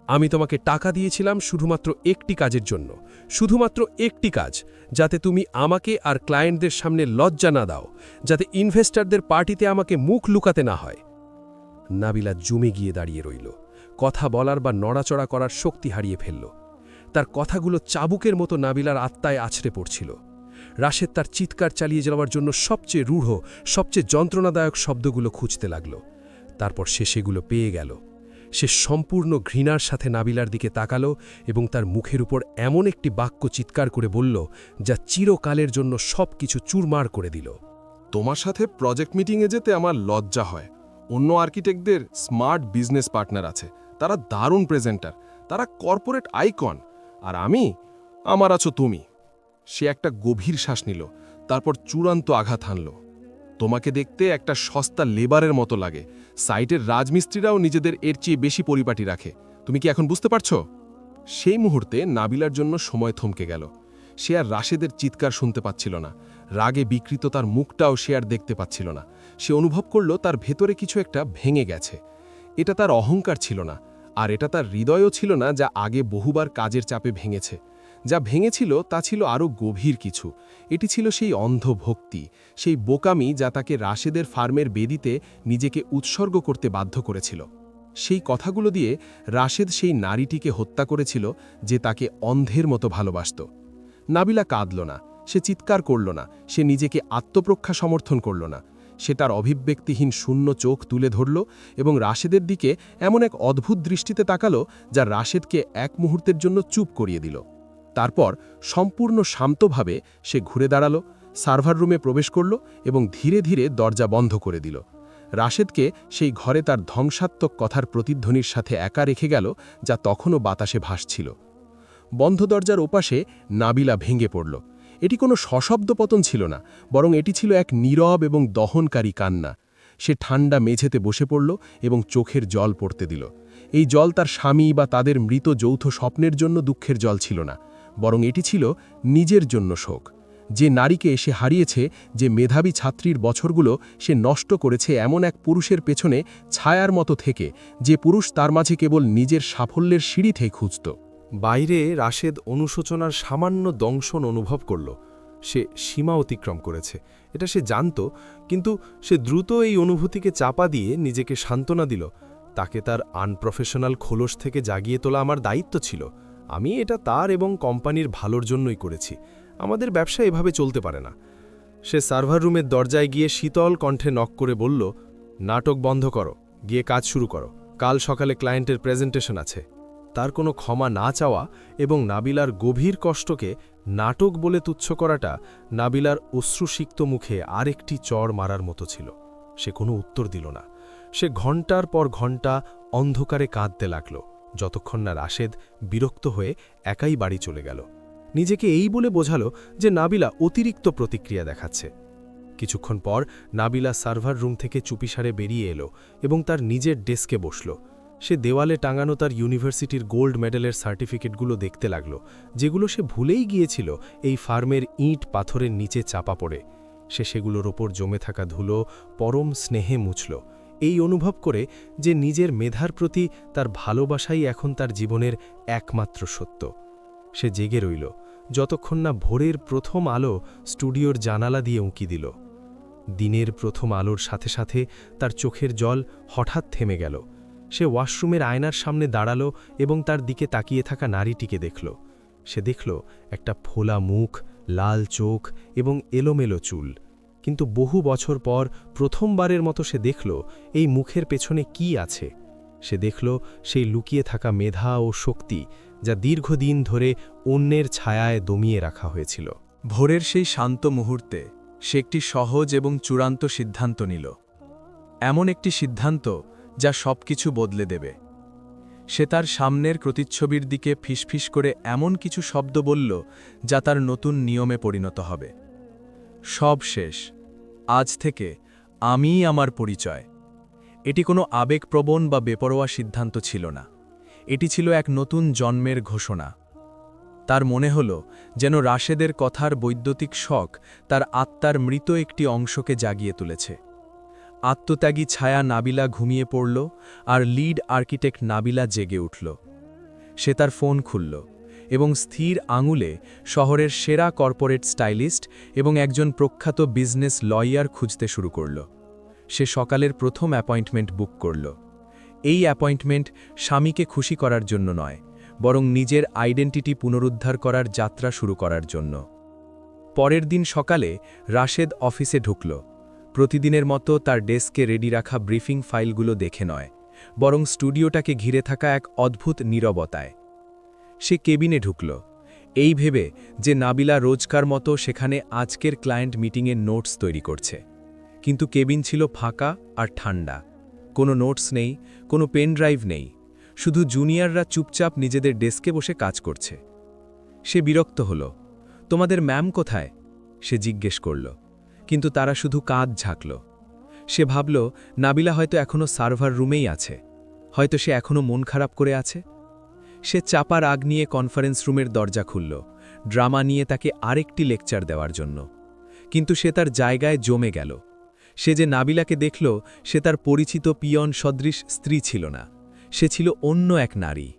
আমি তোমাকে টাকা দিয়েছিলাম শুধুমাত্র একটি কাজের জন্য, শুধুমাত্র একটি কাজ, যাতে তুমি আমাকে আর ক্লায়েন্টদের সামনে লজ্জা না দাও, যাতে ইনভেস্টরদের পার্টিতে আমাকে মুখ লুকাতে না হয়। নাবিলা জমে গিয়ে দাঁড়িয়ে রইল। কথা বলার বা নড়াচড়া করার শক্তি হারিয়ে ফেলল। তার কথাগুলো চাবুকের মতো নাবিলার আত্মায় আছড়ে পড়ছিল। রাশেদ তার চিৎকার চালিয়ে যাওয়ার জন্য সবচেয়ে রূঢ়, সবচেয়ে যন্ত্রণাদায়ক শব্দগুলো খুঁজতে লাগল। তারপর সে সেগুলো পেয়ে গেল। সে সম্পূর্ণ ঘৃণার সাথে নাবিলার দিকে তাকালো এবং তার মুখের উপর এমন একটি বাক্য চিৎকার করে বলল, যা চিরকালের জন্য সব কিছু চুরমার করে দিল। তোমার সাথে প্রজেক্ট মিটিংয়ে যেতে আমার লজ্জা হয়। অন্য আর্কিটেক্টদের স্মার্ট বিজনেস পার্টনার আছে, তারা দারুণ প্রেজেন্টার, তারা কর্পোরেট আইকন, আর আমার আছো তুমি। সে একটা গভীর শ্বাস নিল, তারপর চূড়ান্ত আঘাত হানল। তোমাকে দেখতে একটা সস্তা লেবারের মতো লাগে। সাইটের রাজমিস্ত্রিরাও নিজেদের এর চেয়ে বেশি পরিপাটি রাখে। তুমি কি এখন বুঝতে পারছো? সেই মুহূর্তে নাবিলার জন্য সময় থমকে গেল। সে আর রাশেদের চিৎকার শুনতে পাচ্ছিল না। রাগে বিকৃত তার মুখটাও সে আর দেখতে পাচ্ছিল না। সে অনুভব করল তার ভেতরে কিছু একটা ভেঙে গেছে। এটা তার অহংকার ছিল না, আর এটা তার হৃদয়ও ছিল না, যা আগে বহুবার কাজের চাপে ভেঙেছে। যা ভেঙেছিল তা ছিল আরও গভীর কিছু। এটি ছিল সেই অন্ধ ভক্তি, সেই বোকামি যা তাকে রাশেদের ফার্মের বেদিতে নিজেকে উৎসর্গ করতে বাধ্য করেছিল। সেই কথাগুলো দিয়ে রাশেদ সেই নারীটিকে হত্যা করেছিল যে তাকে অন্ধের মতো ভালোবাসত। নাবিলা কাঁদল না, সে চিৎকার করল না, সে নিজেকে আত্মপ্রক্ষা সমর্থন করল না। সে তার অভিব্যক্তিহীন শূন্য চোখ তুলে ধরল এবং রাশেদের দিকে এমন এক অদ্ভুত দৃষ্টিতে তাকালো যা রাশেদকে এক মুহূর্তের জন্য চুপ করিয়ে দিল। তারপর সম্পূর্ণ শান্তভাবে সে ঘুরে দাঁড়ালো, সার্ভার রুমে প্রবেশ করল এবং ধীরে ধীরে দরজা বন্ধ করে দিল। রাশেদকে সেই ঘরে তার ধ্বংসাত্মক কথার প্রতিধ্বনির সাথে একা রেখে গেল, যা তখনও বাতাসে ভাসছিল। বন্ধ দরজার ওপাশে নাবিলা ভেঙে পড়ল। এটি কোনো সশব্দ পতন ছিল না, বরং এটি ছিল এক নীরব এবং দহনকারী কান্না। সে ঠান্ডা মেঝেতে বসে পড়ল এবং চোখের জল পড়তে দিল। এই জল তার স্বামী বা তাদের মৃত যৌথ স্বপ্নের জন্য দুঃখের জল ছিল না, বরং এটি ছিল নিজের জন্য শোক। যে নারীকে সে হারিয়েছে, যে মেধাবী ছাত্রীর বছরগুলো সে নষ্ট করেছে এমন এক পুরুষের পেছনে ছায়ার মতো থেকে, যে পুরুষ তার মাঝে কেবল নিজের সাফল্যের সিঁড়িতেই খুঁজত। বাইরে রাশেদ অনুশোচনার সামান্য দংশন অনুভব করল। সে সীমা অতিক্রম করেছে, এটা সে জানত, কিন্তু সে দ্রুত এই অনুভূতিকে চাপা দিয়ে নিজেকে সান্ত্বনা দিল। তাকে তার আনপ্রফেশনাল খোলস থেকে জাগিয়ে তোলা আমার দায়িত্ব ছিল। আমি এটা তার এবং কোম্পানির ভালোর জন্যই করেছি। আমাদের ব্যবসা এভাবে চলতে পারে না। সে সার্ভার রুমের দরজায় গিয়ে শীতল কণ্ঠে নক করে বলল, নাটক বন্ধ করো, গিয়ে কাজ শুরু করো। কাল সকালে ক্লায়েন্টের প্রেজেন্টেশন আছে। তার কোনো ক্ষমা না চাওয়া এবং নাবিলার গভীর কষ্টকে নাটক বলে তুচ্ছ করাটা নাবিলার অশ্রুসিক্ত মুখে আরেকটি চড় মারার মতো ছিল। সে কোনো উত্তর দিল না। সে ঘণ্টার পর ঘণ্টা অন্ধকারে কাঁদতে লাগল, যতক্ষণ না রাশেদ বিরক্ত হয়ে একাই বাড়ি চলে গেল। নিজেকে এই বলে বোঝালো যে নাবিলা অতিরিক্ত প্রতিক্রিয়া দেখাচ্ছে। কিছুক্ষণ পর নাবিলা সার্ভার রুম থেকে চুপিসারে বেরিয়ে এলো এবং তার নিজের ডেস্কে বসল। সে দেওয়ালে টাঙানো তার ইউনিভার্সিটির গোল্ড মেডেলের সার্টিফিকেটগুলো দেখতে লাগল, যেগুলো সে ভুলেই গিয়েছিল এই ফার্মের ইঁট পাথরের নিচে চাপা পড়ে। সে সেগুলোর ওপর জমে থাকা ধুলো পরম স্নেহে মুছল, এই অনুভব করে যে নিজের মেধার প্রতি তার ভালোবাসাই এখন তার জীবনের একমাত্র সত্য। সে জেগে রইল যতক্ষণ না ভোরের প্রথম আলো স্টুডিওর জানালা দিয়ে উঁকি দিল। দিনের প্রথম আলোর সাথে সাথে তার চোখের জল হঠাৎ থেমে গেল। সে ওয়াশরুমের আয়নার সামনে দাঁড়ালো এবং তার দিকে তাকিয়ে থাকা নারীটিকে দেখল। সে দেখল একটা ফোলা মুখ, লাল চোখ এবং এলোমেলো চুল। কিন্তু বহু বছর পর প্রথমবারের মতো সে দেখল এই মুখের পেছনে কি আছে। সে দেখল সেই লুকিয়ে থাকা মেধা ও শক্তি, যা দীর্ঘদিন ধরে অন্যের ছায়ায় দমিয়ে রাখা হয়েছিল। ভোরের সেই শান্ত মুহূর্তে সে একটি সহজ এবং চূড়ান্ত সিদ্ধান্ত নিল। এমন একটি সিদ্ধান্ত যা সবকিছু বদলে দেবে। সে তার সামনের প্রতিচ্ছবির দিকে ফিসফিস করে এমন কিছু শব্দ বলল যা তার নতুন নিয়মে পরিণত হবে। সব শেষ, আজ থেকে আমিই আমার পরিচয়। এটি কোনো আবেগপ্রবণ বা বেপরোয়া সিদ্ধান্ত ছিল না, এটি ছিল এক নতুন জন্মের ঘোষণা। তার মনে হল যেন রাশেদের কথার বৈদ্যুতিক শক তার আত্মার মৃত একটি অংশকে জাগিয়ে তুলেছে। আত্মত্যাগী ছায়া নাবিলা ঘুমিয়ে পড়ল, আর লিড আর্কিটেক্ট নাবিলা জেগে উঠল। সে তার ফোন খুলল এবং স্থির আঙুলে শহরের সেরা কর্পোরেট স্টাইলিস্ট এবং একজন প্রখ্যাত বিজনেস লয়ার খুঁজতে শুরু করল। সে সকালের প্রথম অ্যাপয়েন্টমেন্ট বুক করল। এই অ্যাপয়েন্টমেন্ট স্বামীকে খুশি করার জন্য নয়, বরং নিজের আইডেন্টিটি পুনরুদ্ধার করার যাত্রা শুরু করার জন্য। পরের দিন সকালে রাশেদ অফিসে ঢুকল। প্রতিদিনের মতো তার ডেস্কে রেডি রাখা ব্রিফিং ফাইলগুলো দেখে নয়, বরং স্টুডিওটাকে ঘিরে থাকা এক অদ্ভুত নীরবতায়। সে কেবিনে ঢুকল, এই ভেবে যে নাবিলা রোজকার মতো সেখানে আজকের ক্লায়েন্ট মিটিংয়ের নোটস তৈরি করছে। কিন্তু কেবিন ছিল ফাঁকা আর ঠান্ডা। কোনো নোটস নেই, কোনো পেন ড্রাইভ নেই, শুধু জুনিয়ররা চুপচাপ নিজেদের ডেস্কে বসে কাজ করছে। সে বিরক্ত হল। তোমাদের ম্যাম কোথায়? সে জিজ্ঞেস করল, কিন্তু তারা শুধু কাঁধ ঝাঁকল। সে ভাবল নাবিলা হয়তো এখনও সার্ভার রুমেই আছে, হয়তো সে এখনও মন খারাপ করে আছে। সে চাপা রাগ নিয়ে কনফারেন্স রুমের দরজা খুলল, ড্রামা নিয়ে তাকে আরেকটি লেকচার দেওয়ার জন্য। কিন্তু সে তার জায়গায় জমে গেল। সে যে নাবিলাকে দেখল সে তার পরিচিত পিয়ন সদৃশ স্ত্রী ছিল না, সে ছিল অন্য এক নারী।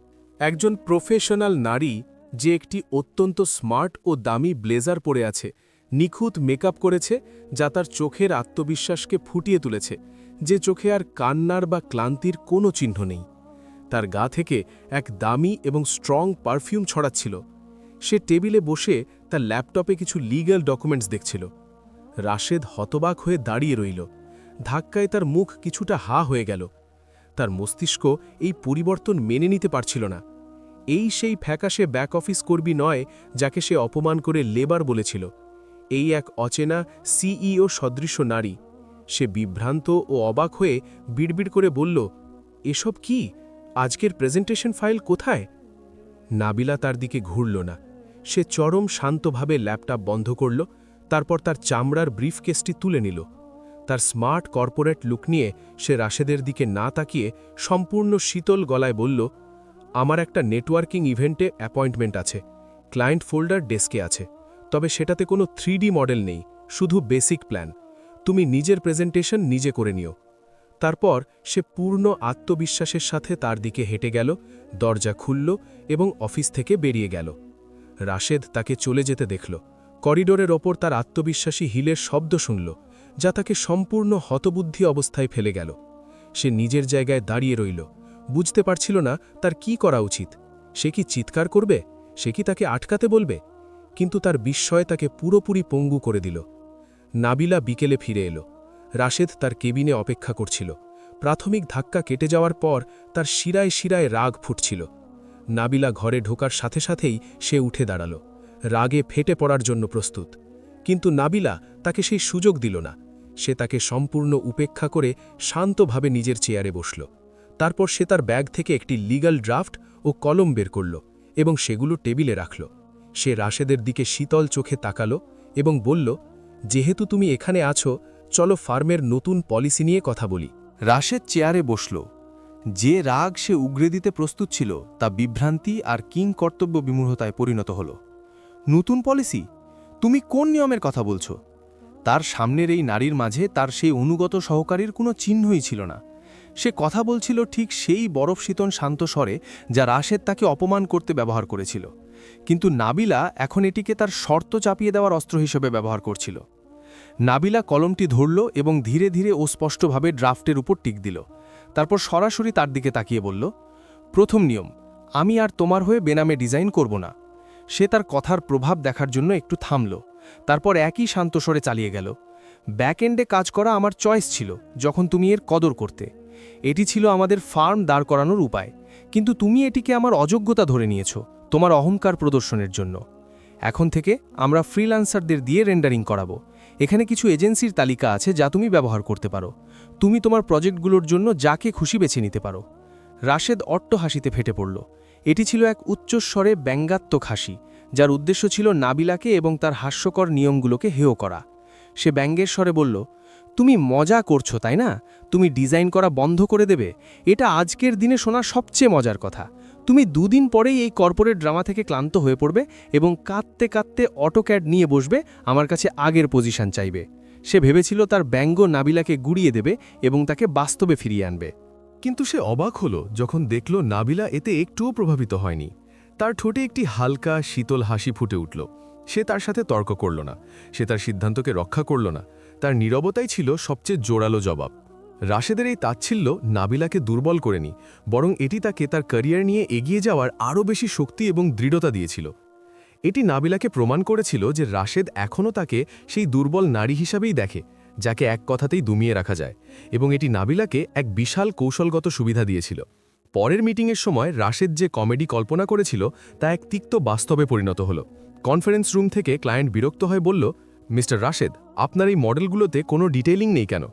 একজন প্রফেশনাল নারী যে একটি অত্যন্ত স্মার্ট ও দামি ব্লেজার পরে আছে, নিখুঁত মেকআপ করেছে, যা তার চোখের আত্মবিশ্বাসকে ফুটিয়ে তুলেছে, যে চোখে আর কান্নার বা ক্লান্তির কোনো চিহ্ন নেই। তার গা থেকে এক দামি এবং স্ট্রং পারফিউম ছড়াচ্ছিল। সে টেবিলে বসে তার ল্যাপটপে কিছু লিগ্যাল ডকুমেন্টস দেখছিল। রাশেদ হতবাক হয়ে দাঁড়িয়ে রইল। ধাক্কায় তার মুখ কিছুটা হা হয়ে গেল। তার মস্তিষ্ক এই পরিবর্তন মেনে নিতে পারছিল না। এই সেই ফ্যাকাশে ব্যাক অফিস কর্মী নয় যাকে সে অপমান করে লেবার বলেছিল। এই এক অচেনা সিইও সদৃশ্য নারী। সে বিভ্রান্ত ও অবাক হয়ে বিড়বিড় করে বলল, এসব কি? আজকের প্রেজেন্টেশন ফাইল কোথায়? নাবিলা তার দিকে ঘুরল না। সে চরম শান্তভাবে ল্যাপটপ বন্ধ করল, তারপর তার চামড়ার ব্রিফকেসটি তুলে নিল। তার স্মার্ট কর্পোরেট লুক নিয়ে সে রাশেদের দিকে না তাকিয়ে সম্পূর্ণ শীতল গলায় বলল, আমার একটা নেটওয়ার্কিং ইভেন্টে অ্যাপয়েন্টমেন্ট আছে। ক্লায়েন্ট ফোল্ডার ডেস্কে আছে, তবে সেটাতে কোনো 3D মডেল নেই, শুধু বেসিক প্ল্যান। তুমি নিজের প্রেজেন্টেশন নিজে করে নিও। তারপর সে পূর্ণ আত্মবিশ্বাসের সাথে তার দিকে হেঁটে গেল, দরজা খুলল এবং অফিস থেকে বেরিয়ে গেল। রাশেদ তাকে চলে যেতে দেখল। করিডোরের ওপর তার আত্মবিশ্বাসী হিলের শব্দ শুনল, যা তাকে সম্পূর্ণ হতবুদ্ধি অবস্থায় ফেলে গেল। সে নিজের জায়গায় দাঁড়িয়ে রইল, বুঝতে পারছিল না তার কি করা উচিত। সে কি চিৎকার করবে? সে কি তাকে আটকাতে বলবে? কিন্তু তার বিস্ময় তাকে পুরোপুরি পঙ্গু করে দিল। নাবিলা বিকেলে ফিরে এলো। রাশেদ তার কেবিনে অপেক্ষা করছিল। প্রাথমিক ধাক্কা কেটে যাওয়ার পর তার শিরায় শিরায় রাগ ফুটছিল। নাবিলা ঘরে ঢোকার সাথে সাথেই সে উঠে দাঁড়াল, রাগে ফেটে পড়ার জন্য প্রস্তুত। কিন্তু নাবিলা তাকে সেই সুযোগ দিল না। সে তাকে সম্পূর্ণ উপেক্ষা করে শান্তভাবে নিজের চেয়ারে বসল। তারপর সে তার ব্যাগ থেকে একটি লিগ্যাল ড্রাফট ও কলম বের করল এবং সেগুলো টেবিলে রাখল। সে রাশেদের দিকে শীতল চোখে তাকালো এবং বলল, যেহেতু তুমি এখানে আছো, চলো ফার্মের নতুন পলিসি নিয়ে কথা বলি। রাশেদ চেয়ারে বসল। যে রাগ সে উগরে দিতে প্রস্তুত ছিল তা বিভ্রান্তি আর কিং কর্তব্য বিমূঢ়তায় পরিণত হল। নতুন পলিসি? তুমি কোন নিয়মের কথা বলছো? তার সামনের এই নারীর মাঝে তার সেই অনুগত সহকারীর কোনো চিহ্নই ছিল না। সে কথা বলছিল ঠিক সেই বরফ শীতল শান্ত স্বরে যা রাশেদ তাকে অপমান করতে ব্যবহার করেছিল। কিন্তু নাবিলা এখন এটিকে তার শর্ত চাপিয়ে দেওয়ার অস্ত্র হিসেবে ব্যবহার করছিল। নাবিলা কলমটি ধরল এবং ধীরে ধীরে ও স্পষ্টভাবে ড্রাফটের উপর টিক দিল। তারপর সরাসরি তার দিকে তাকিয়ে বলল, প্রথম নিয়ম, আমি আর তোমার হয়ে বেনামে ডিজাইন করব না। সে তার কথার প্রভাব দেখার জন্য একটু থামল, তারপর একই শান্তস্বরে চালিয়ে গেল, ব্যাকএন্ডে কাজ করা আমার চয়েস ছিল যখন তুমি এর কদর করতে। এটি ছিল আমাদের ফার্ম দাঁড় করানোর উপায়, কিন্তু তুমি এটিকে আমার অযোগ্যতা ধরে নিয়েছ তোমার অহংকার প্রদর্শনের জন্য। এখন থেকে আমরা ফ্রিল্যান্সারদের দিয়ে রেন্ডারিং করাবো। এখানে কিছু এজেন্সির তালিকা আছে যা তুমি ব্যবহার করতে পারো। তুমি তোমার প্রজেক্টগুলোর জন্য যাকে খুশি বেছে নিতে পারো। রাশেদ অট্ট হাসিতে ফেটে পড়ল। এটি ছিল এক উচ্চস্বরে ব্যঙ্গাত্মক হাসি, যার উদ্দেশ্য ছিল নাবিলাকে এবং তার হাস্যকর নিয়মগুলোকে হেয় করা। সে ব্যঙ্গের স্বরে বলল, তুমি মজা করছো তাই না? তুমি ডিজাইন করা বন্ধ করে দেবে? এটা আজকের দিনে শোনা সবচেয়ে মজার কথা। তুমি দুদিন পরেই এই কর্পোরেট ড্রামা থেকে ক্লান্ত হয়ে পড়বে এবং কাঁদতে কাঁদতে অটোক্যাড নিয়ে বসবে, আমার কাছে আগের পজিশন চাইবে। সে ভেবেছিল তার ব্যঙ্গ নাবিলাকে গুড়িয়ে দেবে এবং তাকে বাস্তবে ফিরিয়ে আনবে। কিন্তু সে অবাক হল যখন দেখল নাবিলা এতে একটুও প্রভাবিত হয়নি। তার ঠোঁটে একটি হালকা শীতল হাসি ফুটে উঠল। সে তার সাথে তর্ক করল না, সে তার সিদ্ধান্তকে রক্ষা করল না। তার নীরবতাই ছিল সবচেয়ে জোরালো জবাব। রাশেদের এই তাচ্ছিল্য নাবিলাকে দুর্বল করেনি, বরং এটি তাকে তার ক্যারিয়ার নিয়ে এগিয়ে যাওয়ার আরও বেশি শক্তি এবং দৃঢ়তা দিয়েছিল। এটি নাবিলাকে প্রমাণ করেছিল যে রাশেদ এখনও তাকে সেই দুর্বল নারী হিসাবেই দেখে, যাকে এক কথাতেই দমিয়ে রাখা যায়, এবং এটি নাবিলাকে এক বিশাল কৌশলগত সুবিধা দিয়েছিল। পরের মিটিংয়ের সময় রাশেদ যে কমেডি কল্পনা করেছিল তা এক তিক্ত বাস্তবে পরিণত হল। কনফারেন্স রুম থেকে ক্লায়েন্ট বিরক্ত হয়ে বলল, মিস্টার রাশেদ, আপনার এই মডেলগুলোতে কোনো ডিটেইলিং নেই কেন?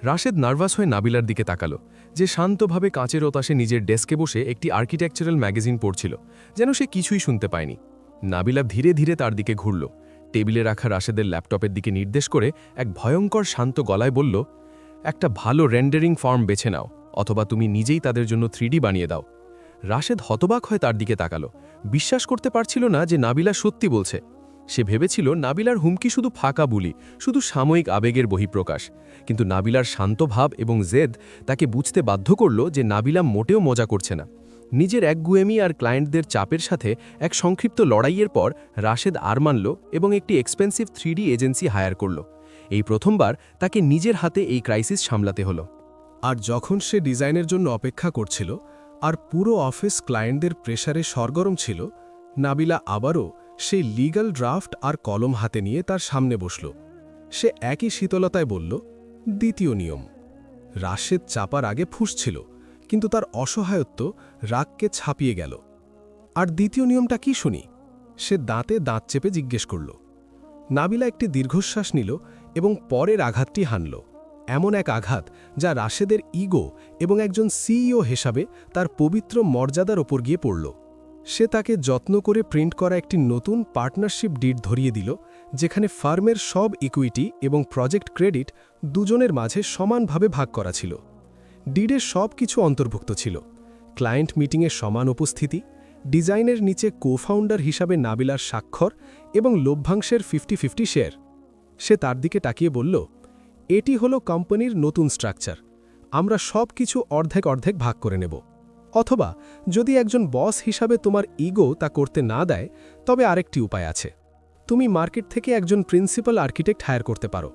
রাশেদ নার্ভাস হয়ে নাবিলার দিকে তাকালো, যে শান্তভাবে কাঁচের ওতাসে নিজের ডেস্কে বসে একটি আর্কিটেকচারাল ম্যাগাজিন পড়ছিল, যেন সে কিছুই শুনতে পায়নি। নাবিলা ধীরে ধীরে তার দিকে ঘুরল, টেবিলে রাখা রাশেদের ল্যাপটপের দিকে নির্দেশ করে এক ভয়ঙ্কর শান্ত গলায় বলল, একটা ভালো রেন্ডারিং ফর্ম বেছে নাও, অথবা তুমি নিজেই তাদের জন্য 3D বানিয়ে দাও। রাশেদ হতবাক হয়ে তার দিকে তাকালো, বিশ্বাস করতে পারছিল না যে নাবিলা সত্যি বলছে। সে ভেবেছিল নাবিলার হুমকি শুধু ফাঁকা বুলি, শুধু সাময়িক আবেগের বহিঃপ্রকাশ। কিন্তু নাবিলার শান্ত ভাব এবং জেদ তাকে বুঝতে বাধ্য করল যে নাবিলা মোটেও মজা করছে না। নিজের একগুয়েমি আর ক্লায়েন্টদের চাপের সাথে এক সংক্ষিপ্ত লড়াইয়ের পর রাশেদ আর মানল এবং একটি এক্সপেন্সিভ 3D এজেন্সি হায়ার করল। এই প্রথমবার তাকে নিজের হাতে এই ক্রাইসিস সামলাতে হলো। আর যখন সে ডিজাইনের জন্য অপেক্ষা করছিল আর পুরো অফিস ক্লায়েন্টদের প্রেসারে সরগরম ছিল, নাবিলা আবারও সেই লিগ্যাল ড্রাফট আর কলম হাতে নিয়ে তার সামনে বসল। সে একই শীতলতায় বলল, দ্বিতীয় নিয়ম। রাশেদ চাপার আগে ফুঁসছিল, কিন্তু তার অসহায়ত্ব রাগকে ছাপিয়ে গেল। আর দ্বিতীয় নিয়মটা কি শুনি? সে দাঁতে দাঁত চেপে জিজ্ঞেস করল। নাবিলা একটি দীর্ঘশ্বাস নিল এবং পরের আঘাতটি হানল, এমন এক আঘাত যা রাশেদের ইগো এবং একজন সিইও হিসাবে তার পবিত্র মর্যাদার ওপর গিয়ে পড়ল। সে তাকে যত্ন করে প্রিন্ট করা একটি নতুন পার্টনারশিপ ডিড ধরিয়ে দিল, যেখানে ফার্মের সব ইকুইটি এবং প্রজেক্ট ক্রেডিট দুজনের মাঝে সমানভাবে ভাগ করা ছিল। ডিডের সব কিছু অন্তর্ভুক্ত ছিল: ক্লায়েন্ট মিটিংয়ে সমান উপস্থিতি, ডিজাইনের নিচে কোফাউন্ডার হিসাবে নাবিলার স্বাক্ষর এবং লভ্যাংশের 50-50 শেয়ার। সে তার দিকে তাকিয়ে বলল, এটি হলো কোম্পানির নতুন স্ট্রাকচার। আমরা সব কিছু অর্ধেক অর্ধেক ভাগ করে নেব। অথবা যদি একজন বস হিসাবে তোমার ইগো তা করতে না দেয়, তবে আরেকটি উপায় আছে। তুমি মার্কেট থেকে একজন প্রিন্সিপাল আর্কিটেক্ট হায়ার করতে পারো,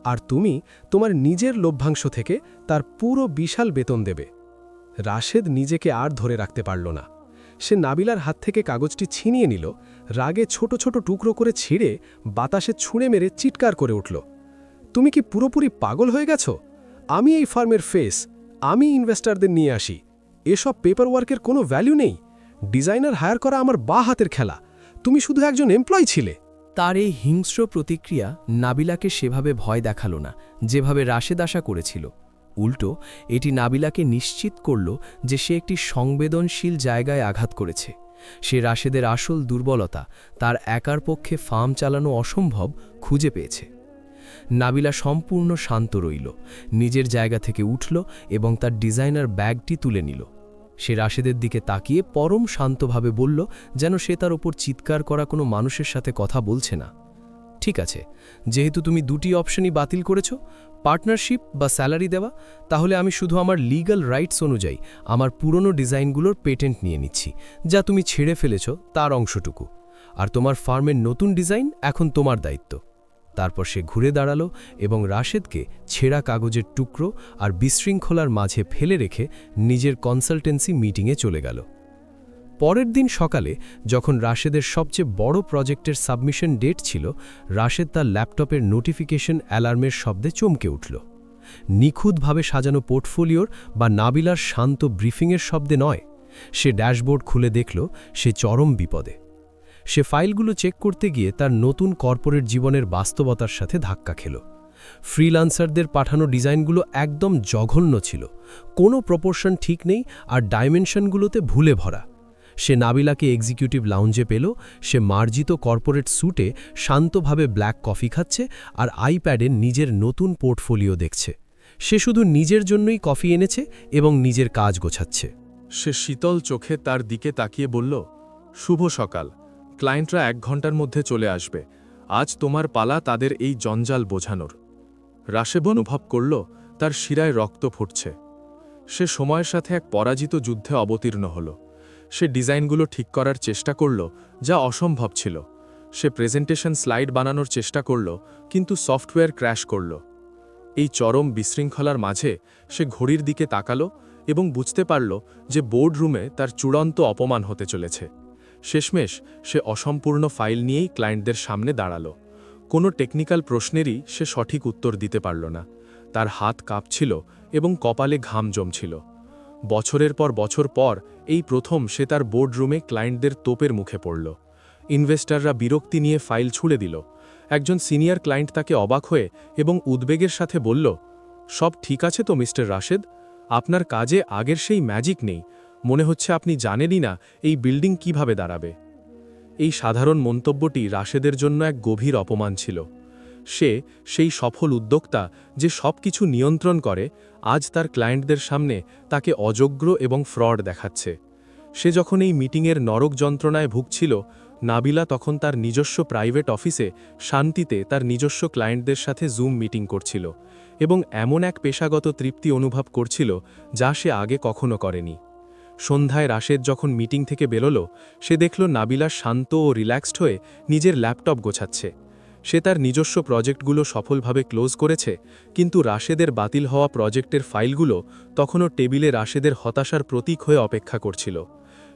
আর তুমি তোমার নিজের লভ্যাংশ থেকে তার পুরো বিশাল বেতন দেবে। রাশেদ নিজেকে আর ধরে রাখতে পারল না। সে নাবিলার হাত থেকে কাগজটি ছিনিয়ে নিল, রাগে ছোট ছোট টুকরো করে ছিঁড়ে বাতাসে ছুঁড়ে মেরে চিৎকার করে উঠল, তুমি কি পুরোপুরি পাগল হয়ে গেছ? আমি এই ফার্মের ফেস, আমি ইনভেস্টরদের নিয়ে আসি। এসব পেপারওয়ার্কের কোনো ভ্যালু নেই। ডিজাইনার হায়ার করা আমার বা হাতের খেলা, তুমি শুধু একজন এমপ্লয়ি ছিলে। তার এই হিংস্র প্রতিক্রিয়া নাবিলাকে সেভাবে ভয় দেখালো না যেভাবে রাশেদ আশা করেছিল। উল্টো এটি নাবিলাকে নিশ্চিত করল যে সে একটি সংবেদনশীল জায়গায় আঘাত করেছে। সে রাশেদের আসল দুর্বলতা, তার একার পক্ষে ফার্ম চালানো অসম্ভব, খুঁজে পেয়েছে। নাবিলা সম্পূর্ণ শান্ত রইল, নিজের জায়গা থেকে উঠল এবং তার ডিজাইনার ব্যাগটি তুলে নিল। সে রাশেদের দিকে তাকিয়ে পরম শান্তভাবে বলল, যেন সে তার ওপর চিৎকার করা কোনো মানুষের সাথে কথা বলছে না। ঠিক আছে, যেহেতু তুমি দুটি অপশনই বাতিল করেছ, পার্টনারশিপ বা স্যালারি দেওয়া, তাহলে আমি শুধু আমার লিগ্যাল রাইটস অনুযায়ী আমার পুরনো ডিজাইনগুলোর পেটেন্ট নিয়ে নিচ্ছি, যা তুমি ছেড়ে ফেলেছ তার অংশটুকু। আর তোমার ফার্মের নতুন ডিজাইন এখন তোমার দায়িত্ব। তারপর সে ঘুরে দাঁড়ালো এবং রাশেদকে ছেঁড়া কাগজের টুকরো আর বিশৃঙ্খলার মাঝে ফেলে রেখে নিজের কনসালটেন্সি মিটিংয়ে চলে গেল। পরের দিন সকালে যখন রাশেদের সবচেয়ে বড় প্রজেক্টের সাবমিশন ডেট ছিল, রাশেদ তার ল্যাপটপের নোটিফিকেশন অ্যালার্মের শব্দে চমকে উঠল। নিখুঁতভাবে সাজানো পোর্টফোলিওর বা নাবিলার শান্ত ব্রিফিংয়ের শব্দে নয়। সে ড্যাশবোর্ড খুলে দেখল সে চরম বিপদে। সে ফাইলগুলো চেক করতে গিয়ে তার নতুন কর্পোরেট জীবনের বাস্তবতার সাথে ধাক্কা খেল। ফ্রিল্যান্সারদের পাঠানো ডিজাইনগুলো একদম জঘন্য ছিল, কোনো প্রপোর্শন ঠিক নেই আর ডাইমেনশনগুলোতে ভুলে ভরা। সে নাবিলাকে এক্সিকিউটিভ লাউঞ্জে পেল। সে মার্জিত কর্পোরেট স্যুটে শান্তভাবে ব্ল্যাক কফি খাচ্ছে আর আইপ্যাডে নিজের নতুন পোর্টফোলিও দেখছে। সে শুধু নিজের জন্যই কফি এনেছে এবং নিজের কাজ গোছাচ্ছে। সে শীতল চোখে তার দিকে তাকিয়ে বলল, শুভ সকাল। ক্লায়েন্টরা 1 ঘন্টার মধ্যে চলে আসবে। আজ তোমার পালা তাদের এই জঞ্জাল বোঝানোর। রাশেব অনুভব করল তার শিরায় রক্ত ফুটছে। সে সময়ের সাথে এক পরাজিত যুদ্ধে অবতীর্ণ হল। সে ডিজাইনগুলো ঠিক করার চেষ্টা করল, যা অসম্ভব ছিল। সে প্রেজেন্টেশন স্লাইড বানানোর চেষ্টা করল, কিন্তু সফটওয়্যার ক্র্যাশ করল। এই চরম বিশৃঙ্খলার মাঝে সে ঘড়ির দিকে তাকালো এবং বুঝতে পারল যে বোর্ডরুমে তার চূড়ান্ত অপমান হতে চলেছে। শেষমেশ সে অসম্পূর্ণ ফাইল নিয়েই ক্লায়েন্টদের সামনে দাঁড়ালো। কোনো টেকনিক্যাল প্রশ্নেরই সে সঠিক উত্তর দিতে পারল না। তার হাত কাঁপছিল এবং কপালে ঘাম জমছিল। বছরের পর বছর পর এই প্রথম সে তার বোর্ডরুমে ক্লায়েন্টদের তোপের মুখে পড়ল। ইনভেস্টররা বিরক্তি নিয়ে ফাইল ছুঁড়ে দিল। একজন সিনিয়র ক্লায়েন্ট তাকে অবাক হয়ে এবং উদ্বেগের সাথে বলল, সব ঠিক আছে তো মিস্টার রাশেদ? আপনার কাজে আগের সেই ম্যাজিক নেই। মনে হচ্ছে আপনি জানেনই না এই বিল্ডিং কিভাবে দাঁড়াবে। এই সাধারণ মন্তব্যটি রাশেদের জন্য এক গভীর অপমান ছিল। সে সেই সফল উদ্যোক্তা যে সব কিছু নিয়ন্ত্রণ করে, আজ তার ক্লায়েন্টদের সামনে তাকে অযোগ্য এবং ফ্রড দেখাচ্ছে। সে যখন এই মিটিংয়ের নরক যন্ত্রণায় ভুগছিল, নাবিলা তখন তার নিজস্ব প্রাইভেট অফিসে শান্তিতে তার নিজস্ব ক্লায়েন্টদের সাথে জুম মিটিং করছিল এবং এমন এক পেশাগত তৃপ্তি অনুভব করছিল যা সে আগে কখনো করেনি। সন্ধ্যায় রাশেদ যখন মিটিং থেকে বেরোল, সে দেখল নাবিলা শান্ত ও রিল্যাক্সড হয়ে নিজের ল্যাপটপ গোছাচ্ছে। সে তার নিজস্ব প্রজেক্টগুলো সফলভাবে ক্লোজ করেছে, কিন্তু রাশেদের বাতিল হওয়া প্রজেক্টের ফাইলগুলো তখনও টেবিলে রাশেদের হতাশার প্রতীক হয়ে অপেক্ষা করছিল।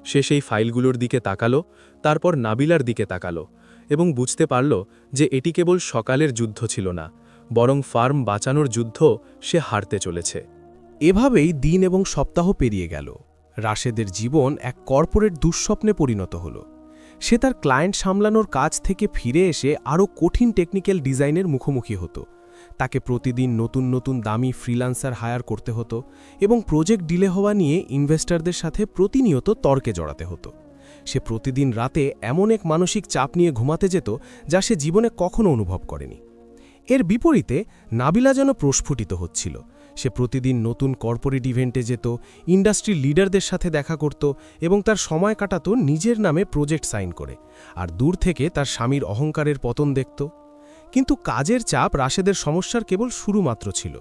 সে সেই ফাইলগুলোর দিকে তাকালো, তারপর নাবিলার দিকে তাকালো এবং বুঝতে পারল যে এটি কেবল সকালের যুদ্ধ ছিল না, বরং ফার্ম বাঁচানোর যুদ্ধ সে হারতে চলেছে। এভাবেই দিন এবং সপ্তাহ পেরিয়ে গেল। রাশেদের জীবন এক কর্পোরেট দুঃস্বপ্নে পরিণত হল। সে তার ক্লায়েন্ট সামলানোর কাজ থেকে ফিরে এসে আরও কঠিন টেকনিক্যাল ডিজাইনের মুখোমুখি হতো। তাকে প্রতিদিন নতুন নতুন দামি ফ্রিল্যান্সার হায়ার করতে হতো এবং প্রজেক্ট ডিলে হওয়া নিয়ে ইনভেস্টরদের সাথে প্রতিনিয়ত তর্কে জড়াতে হতো। সে প্রতিদিন রাতে এমন এক মানসিক চাপ নিয়ে ঘুমাতে যেত যা সে জীবনে কখনো অনুভব করেনি। এর বিপরীতে নাবিলা যেন প্রস্ফুটিত হচ্ছিল। সে প্রতিদিন নতুন কর্পোরেট ইভেন্টে যেত, ইন্ডাস্ট্রির লিডারদের সাথে দেখা করত এবং তার সময় কাটাতো নিজের নামে প্রজেক্ট সাইন করে, আর দূর থেকে তার স্বামীর অহংকারের পতন দেখত। কিন্তু কাজের চাপ রাশেদের সমস্যার কেবল শুরু মাত্র ছিল।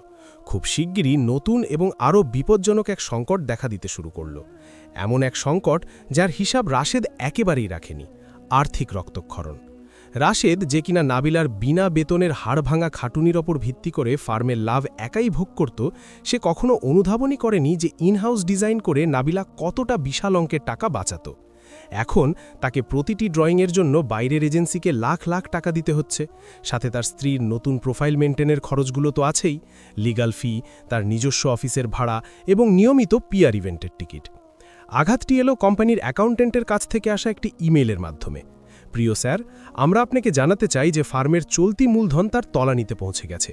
খুব শিগগিরই নতুন এবং আরও বিপজ্জনক এক সংকট দেখা দিতে শুরু করল। এমন এক সংকট যার হিসাব রাশেদ একেবারেই রাখেনি: আর্থিক রক্তক্ষরণ। রাশেদ, যে কিনা নাবিলার বিনা বেতনের হাড়ভাঙা খাটুনির ওপর ভিত্তি করে ফার্মের লাভ একাই ভোগ করত, সে কখনো অনুধাবনই করেনি যে ইনহাউস ডিজাইন করে নাবিলা কতটা বিশাল অঙ্কের টাকা বাঁচাত। এখন তাকে প্রতিটি ড্রয়িংয়ের জন্য বাইরের এজেন্সিকে লাখ লাখ টাকা দিতে হচ্ছে। সাথে তার স্ত্রীর নতুন প্রোফাইল মেনটেনের খরচগুলো তো আছেই, লিগাল ফি, তার নিজস্ব অফিসের ভাড়া এবং নিয়মিত পিআর ইভেন্টের টিকিট। আঘাতটি এলো কোম্পানির অ্যাকাউন্টেন্টের কাছ থেকে আসা একটি ইমেইলের মাধ্যমে: প্রিয় স্যার, আমরা আপনাকে জানাতে চাই যে ফার্মের চলতি মূলধন তার তলানিতে পৌঁছে গেছে।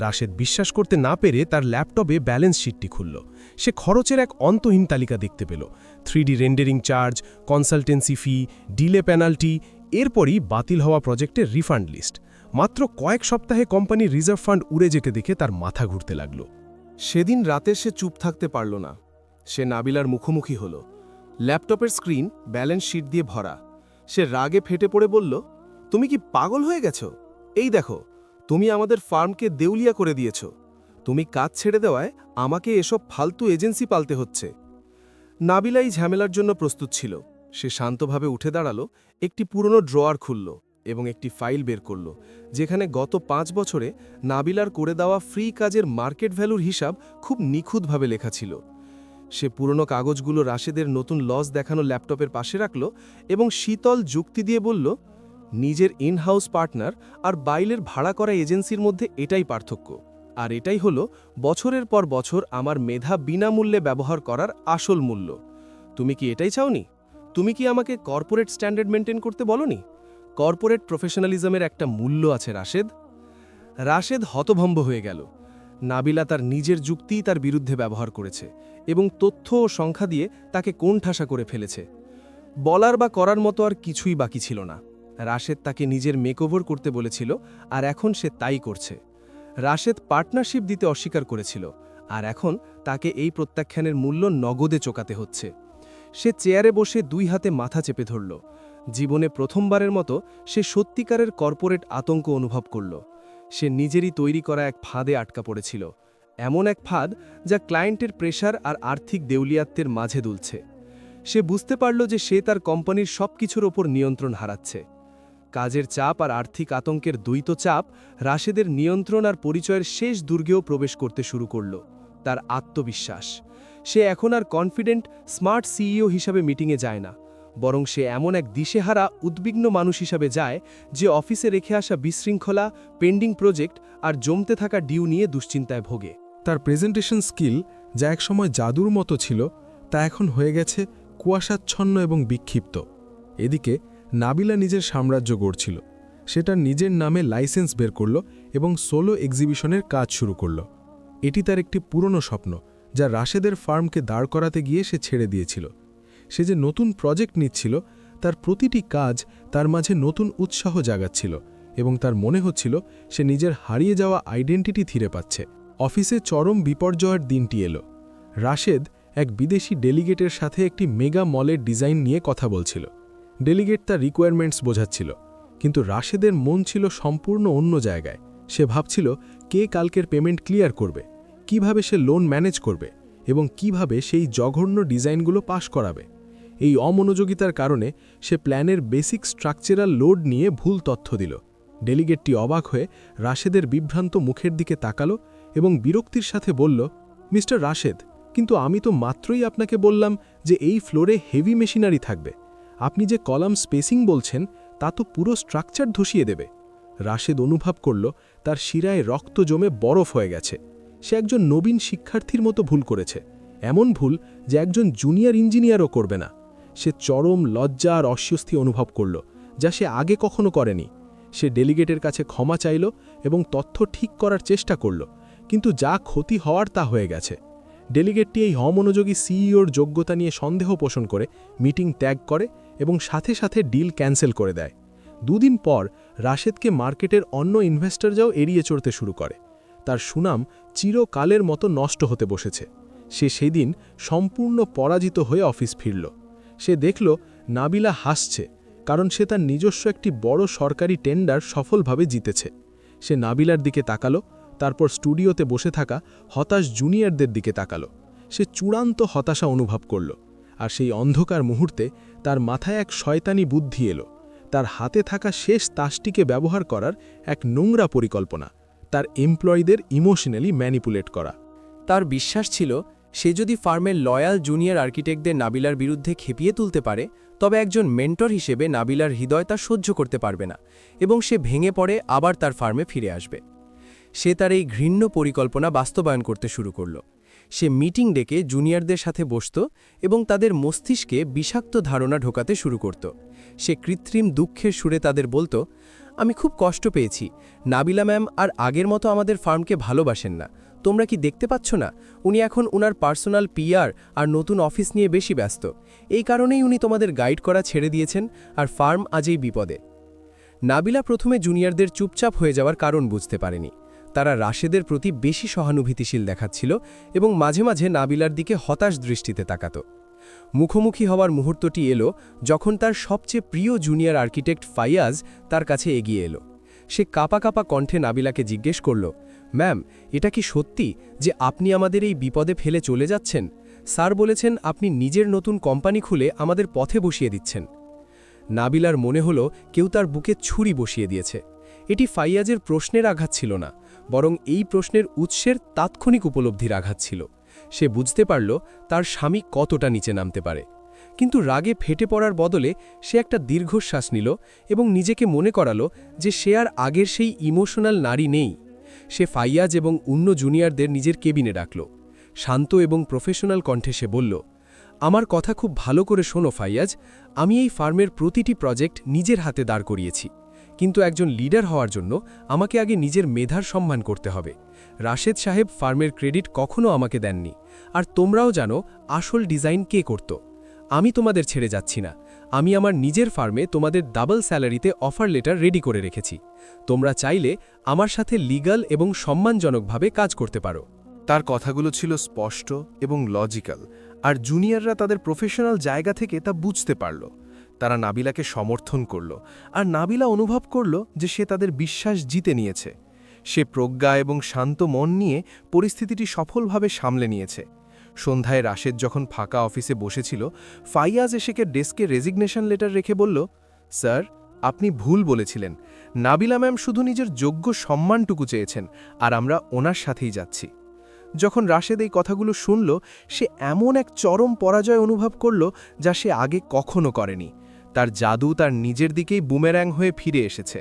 রাশেদ বিশ্বাস করতে না পেরে তার ল্যাপটপে ব্যালেন্স শিটটি খুলল। সে খরচের এক অন্তহীন তালিকা দেখতে পেল: 3D রেন্ডারিং চার্জ, কনসালটেন্সি ফি, ডিলে পেনাল্টি, এরপরই বাতিল হওয়া প্রজেক্টের রিফান্ড লিস্ট। মাত্র কয়েক সপ্তাহে কোম্পানির রিজার্ভ ফান্ড উড়ে যেতে দেখে তার মাথা ঘুরতে লাগল। সেদিন রাতে সে চুপ থাকতে পারল না। সে নাবিলার মুখোমুখি হল। ল্যাপটপের স্ক্রিন ব্যালেন্স শিট দিয়ে ভরা। সে রাগে ফেটে পড়ে বলল, তুমি কি পাগল হয়ে গেছ? এই দেখো, তুমি আমাদের ফার্মকে দেউলিয়া করে দিয়েছ। তুমি কাজ ছেড়ে দেওয়ায় আমাকে এসব ফালতু এজেন্সি পালতে হচ্ছে। নাবিলা এই ঝামেলার জন্য প্রস্তুত ছিল। সে শান্তভাবে উঠে দাঁড়ালো, একটি পুরনো ড্রয়ার খুলল এবং একটি ফাইল বের করল, যেখানে গত 5 বছরে নাবিলার করে দেওয়া ফ্রি কাজের মার্কেট ভ্যালুর হিসাব খুব নিখুঁতভাবে লেখা ছিল। সে পুরনো কাগজগুলো রাশেদের নতুন লস দেখানো ল্যাপটপের পাশে রাখল এবং শীতল যুক্তি দিয়ে বলল, নিজের ইনহাউস পার্টনার আর বাইরের ভাড়া করা এজেন্সির মধ্যে এটাই পার্থক্য, আর এটাই হলো বছরের পর বছর আমার মেধা বিনামূল্যে ব্যবহার করার আসল মূল্য। তুমি কি এটাই চাওনি? তুমি কি আমাকে কর্পোরেট স্ট্যান্ডার্ড মেনটেন করতে বলনি? কর্পোরেট প্রফেশনালিজমের একটা মূল্য আছে রাশেদ। রাশেদ হতভম্ব হয়ে গেল। নাবিলা তার নিজের যুক্তিই তার বিরুদ্ধে ব্যবহার করেছে এবং তথ্য ও সংখ্যা দিয়ে তাকে কোণঠাসা করে ফেলেছে। বলার বা করার মতো আর কিছুই বাকি ছিল না। রাশেদ তাকে নিজের মেকওভার করতে বলেছিল, আর এখন সে তাই করছে। রাশেদ পার্টনারশিপ দিতে অস্বীকার করেছিল, আর এখন তাকে এই প্রত্যাখ্যানের মূল্য নগদে চোকাতে হচ্ছে। সে চেয়ারে বসে 2 হাতে মাথা চেপে ধরল। জীবনে প্রথমবারের মতো সে সত্যিকারের কর্পোরেট আতঙ্ক অনুভব করল। সে নিজেরই তৈরি করা এক ফাঁদে আটকা পড়েছিল, এমন এক ফাঁদ যা ক্লায়েন্টের প্রেশার আর আর্থিক দেউলিয়াত্বের মাঝে দুলছে। সে বুঝতে পারল যে সে তার কোম্পানির সবকিছুর ওপর নিয়ন্ত্রণ হারাচ্ছে। কাজের চাপ আর আর্থিক আতঙ্কের দ্বৈত চাপ রাশেদের নিয়ন্ত্রণ আর পরিচয়ের শেষ দুর্গেও প্রবেশ করতে শুরু করল: তার আত্মবিশ্বাস। সে এখন আর কনফিডেন্ট, স্মার্ট সিইও হিসাবে মিটিংয়ে যায় না, বরং সে এমন এক দিশেহারা, উদ্বিগ্ন মানুষ হিসাবে যায় যে অফিসে রেখে আসা বিশৃঙ্খলা, পেন্ডিং প্রজেক্ট আর জমতে থাকা ডিউ নিয়ে দুশ্চিন্তায় ভোগে। তার প্রেজেন্টেশন স্কিল, যা একসময় জাদুর মতো ছিল, তা এখন হয়ে গেছে কুয়াশাচ্ছন্ন এবং বিক্ষিপ্ত। এদিকে নাবিলা নিজের সাম্রাজ্য গড়ছিল। সেটা নিজের নামে লাইসেন্স বের করল এবং সোলো এক্সিবিশনের কাজ শুরু করল। এটি তার একটি পুরনো স্বপ্ন, যা রাশেদের ফার্মকে দাঁড় করাতে গিয়ে সে ছেড়ে দিয়েছিল। সে যে নতুন প্রজেক্ট নিচ্ছিল, তার প্রতিটি কাজ তার মাঝে নতুন উৎসাহ জাগাচ্ছিল এবং তার মনে হচ্ছিল সে নিজের হারিয়ে যাওয়া আইডেন্টিটি ফিরে পাচ্ছে। অফিসে চরম বিপর্যয়ের দিনটি এলো। রাশেদ এক বিদেশি ডেলিগেটের সাথে একটি মেগা মলের ডিজাইন নিয়ে কথা বলছিল। ডেলিগেট তার রিকোয়ারমেন্টস বোঝাচ্ছিল, কিন্তু রাশেদের মন ছিল সম্পূর্ণ অন্য জায়গায়। সে ভাবছিল কে কালকের পেমেন্ট ক্লিয়ার করবে, কিভাবে সে লোন ম্যানেজ করবে এবং কিভাবে সেই জঘন্য ডিজাইনগুলো পাশ করাবে। এই অমনোযোগিতার কারণে সে প্ল্যানের বেসিক স্ট্রাকচারাল লোড নিয়ে ভুল তথ্য দিল। ডেলিগেটটি অবাক হয়ে রাশেদের বিভ্রান্ত মুখের দিকে তাকালো এবং বিরক্তির সাথে বলল, মিস্টার রাশেদ, কিন্তু আমি তো মাত্রই আপনাকে বললাম যে এই ফ্লোরে হেভি মেশিনারি থাকবে। আপনি যে কলাম স্পেসিং বলছেন তা তো পুরো স্ট্রাকচার ধসিয়ে দেবে। রাশেদ অনুভব করল তার শিরায় রক্ত জমে বরফ হয়ে গেছে। সে একজন নবীন শিক্ষার্থীর মতো ভুল করেছে, এমন ভুল যে একজন জুনিয়র ইঞ্জিনিয়ারও করবে না। সে চরম লজ্জা আর অস্বস্তি অনুভব করল, যা সে আগে কখনো করেনি। সে ডেলিগেটের কাছে ক্ষমা চাইল এবং তথ্য ঠিক করার চেষ্টা করল, কিন্তু যা ক্ষতি হওয়ার তা হয়ে গেছে। ডেলিগেটটি এই অমনোযোগী সিইওর যোগ্যতা নিয়ে সন্দেহ পোষণ করে মিটিং ত্যাগ করে এবং সাথে সাথে ডিল ক্যান্সেল করে দেয়। দুদিন পর রাশেদকে মার্কেটের অন্য ইনভেস্টররাও এড়িয়ে চড়তে শুরু করে। তার সুনাম চিরকালের মতো নষ্ট হতে বসেছে। সে সেদিন সম্পূর্ণ পরাজিত হয়ে অফিস ফিরল। সে দেখল নাবিলা হাসছে, কারণ সে তার নিজস্ব একটি বড় সরকারি টেন্ডার সফলভাবে জিতেছে। সে নাবিলার দিকে তাকালো, তারপর স্টুডিওতে বসে থাকা হতাশ জুনিয়রদের দিকে তাকালো। সে চূড়ান্ত হতাশা অনুভব করল। আর সেই অন্ধকার মুহূর্তে তার মাথায় এক শয়তানি বুদ্ধি এলো। তার হাতে থাকা শেষ তাসটিকে ব্যবহার করার এক নোংরা পরিকল্পনা, তার এমপ্লয়ীদের ইমোশনালি ম্যানিপুলেট করা। তার বিশ্বাস ছিল সে যদি ফার্মের লয়াল জুনিয়র আর্কিটেক্টদের নাবিলার বিরুদ্ধে খেপিয়ে তুলতে পারে, তবে একজন মেন্টর হিসেবে নাবিলার হৃদয় তা সহ্য করতে পারবে না এবং সে ভেঙে পড়ে আবার তার ফার্মে ফিরে আসবে। সে তার এই ঘৃণ্য পরিকল্পনা বাস্তবায়ন করতে শুরু করল। সে মিটিং ডেকে জুনিয়রদের সাথে বসত এবং তাদের মস্তিষ্কে বিষাক্ত ধারণা ঢোকাতে শুরু করত। সে কৃত্রিম দুঃখের সুরে তাদের বলতো, আমি খুব কষ্ট পেয়েছি, নাবিলা ম্যাম আর আগের মতো আমাদের ফার্মকে ভালোবাসেন না। তোমরা কি দেখতে পাচ্ছ না, উনি এখন উনার পার্সোনাল পিআর আর নতুন অফিস নিয়ে বেশি ব্যস্ত। এই কারণেই উনি তোমাদের গাইড করা ছেড়ে দিয়েছেন আর ফার্ম আজই বিপদে। নাবিলা প্রথমে জুনিয়রদের চুপচাপ হয়ে যাওয়ার কারণ বুঝতে পারেনি। তারা রাশেদের প্রতি বেশি সহানুভূতিশীল দেখাচ্ছিল এবং মাঝে মাঝে নাবিলার দিকে হতাশ দৃষ্টিতে তাকাত। মুখোমুখি হওয়ার মুহূর্তটি এলো যখন তার সবচেয়ে প্রিয় জুনিয়র আর্কিটেক্ট ফাইয়াজ তার কাছে এগিয়ে এলো। সে কাঁপা কাঁপা কণ্ঠে নাবিলাকে জিজ্ঞেস করল, ম্যাম, এটা কি সত্যি যে আপনি আমাদের এই বিপদে ফেলে চলে যাচ্ছেন? স্যার বলেছেন আপনি নিজের নতুন কোম্পানি খুলে আমাদের পথে বসিয়ে দিচ্ছেন। নাবিলার মনে হলো কেউ তার বুকে ছুরি বসিয়ে দিয়েছে। এটি ফাইয়াজের প্রশ্নের আঘাত ছিল না, বরং এই প্রশ্নের উৎসের তাৎক্ষণিক উপলব্ধির আঘাত ছিল। সে বুঝতে পারল তার স্বামী কতটা নিচে নামতে পারে। কিন্তু রাগে ফেটে পড়ার বদলে সে একটা দীর্ঘশ্বাস নিল এবং নিজেকে মনে করালো যে সে আর আগের সেই ইমোশনাল নারী নেই। সে ফাইয়াজ এবং অন্য জুনিয়রদের নিজের কেবিনে ডাকল। শান্ত এবং প্রফেশনাল কণ্ঠে সে বলল, আমার কথা খুব ভালো করে শোনো ফাইয়াজ, আমি এই ফার্মের প্রতিটি প্রজেক্ট নিজের হাতে দাঁড় করিয়েছি, কিন্তু একজন লিডার হওয়ার জন্য আমাকে আগে নিজের মেধার সম্মান করতে হবে। রাশেদ সাহেব ফার্মের ক্রেডিট কখনো আমাকে দেননি, আর তোমরাও জানো আসল ডিজাইন কে করত। আমি তোমাদের ছেড়ে যাচ্ছি না। আমি আমার নিজের ফার্মে তোমাদের ডাবল স্যালারিতে অফার লেটার রেডি করে রেখেছি। তোমরা চাইলে আমার সাথে লিগ্যাল এবং সম্মানজনকভাবে কাজ করতে পারো। তার কথাগুলো ছিল স্পষ্ট এবং লজিক্যাল, আর জুনিয়ররা তাদের প্রফেশনাল জায়গা থেকে তা বুঝতে পারল। তারা নাবিলাকে সমর্থন করল, আর নাবিলা অনুভব করল যে সে তাদের বিশ্বাস জিতে নিয়েছে। সে প্রজ্ঞা এবং শান্ত মন নিয়ে পরিস্থিতিটি সফলভাবে সামলে নিয়েছে। সন্ধ্যায় রাশেদ যখন ফাঁকা অফিসে বসেছিল, ফাইয়াজ এসেকে ডেস্কে রেজিগনেশন লেটার রেখে বলল, স্যার, আপনি ভুল বলেছিলেন। নাবিলা ম্যাম শুধু নিজের যোগ্য সম্মানটুকু চেয়েছেন, আর আমরা ওনার সাথেই যাচ্ছি। যখন রাশেদ এই কথাগুলো শুনল, সে এমন এক চরম পরাজয় অনুভব করল যা সে আগে কখনো করেনি। তার জাদু তার নিজের দিকেই বুমের্যাং হয়ে ফিরে এসেছে।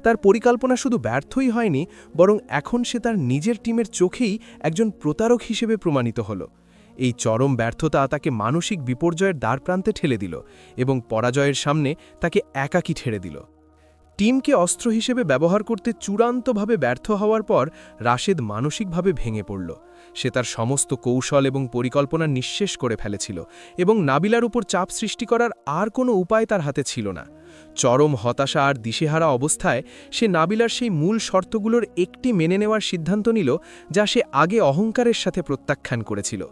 তার পরিকল্পনা শুধু ব্যর্থই হয়নি, বরং এখন সে তার নিজের টিমের চোখেই একজন প্রতারক হিসেবে প্রমাণিত হল। এই চরম ব্যর্থতা তাকে মানসিক বিপর্যয়ের দ্বারপ্রান্তে ঠেলে দিল এবং পরাজয়ের সামনে তাকে একাকী ঠেলে দিল। টিমকে অস্ত্র হিসেবে ব্যবহার করতে চূড়ান্তভাবে ব্যর্থ হওয়ার পর রাশেদ মানসিকভাবে ভেঙে পড়ল। সে তার সমস্ত কৌশল এবং পরিকল্পনা নিঃশেষ করে ফেলেছিল এবং নাবিলার উপর চাপ সৃষ্টি করার আর কোনো উপায় তার হাতে ছিল না। চরম হতাশা আর দিশেহারা অবস্থায় সে নাবিলার সেই মূল শর্তগুলোর একটি মেনে নেওয়ার সিদ্ধান্ত নিল, যা সে আগে অহংকারের সাথে প্রত্যাখ্যান করেছিল।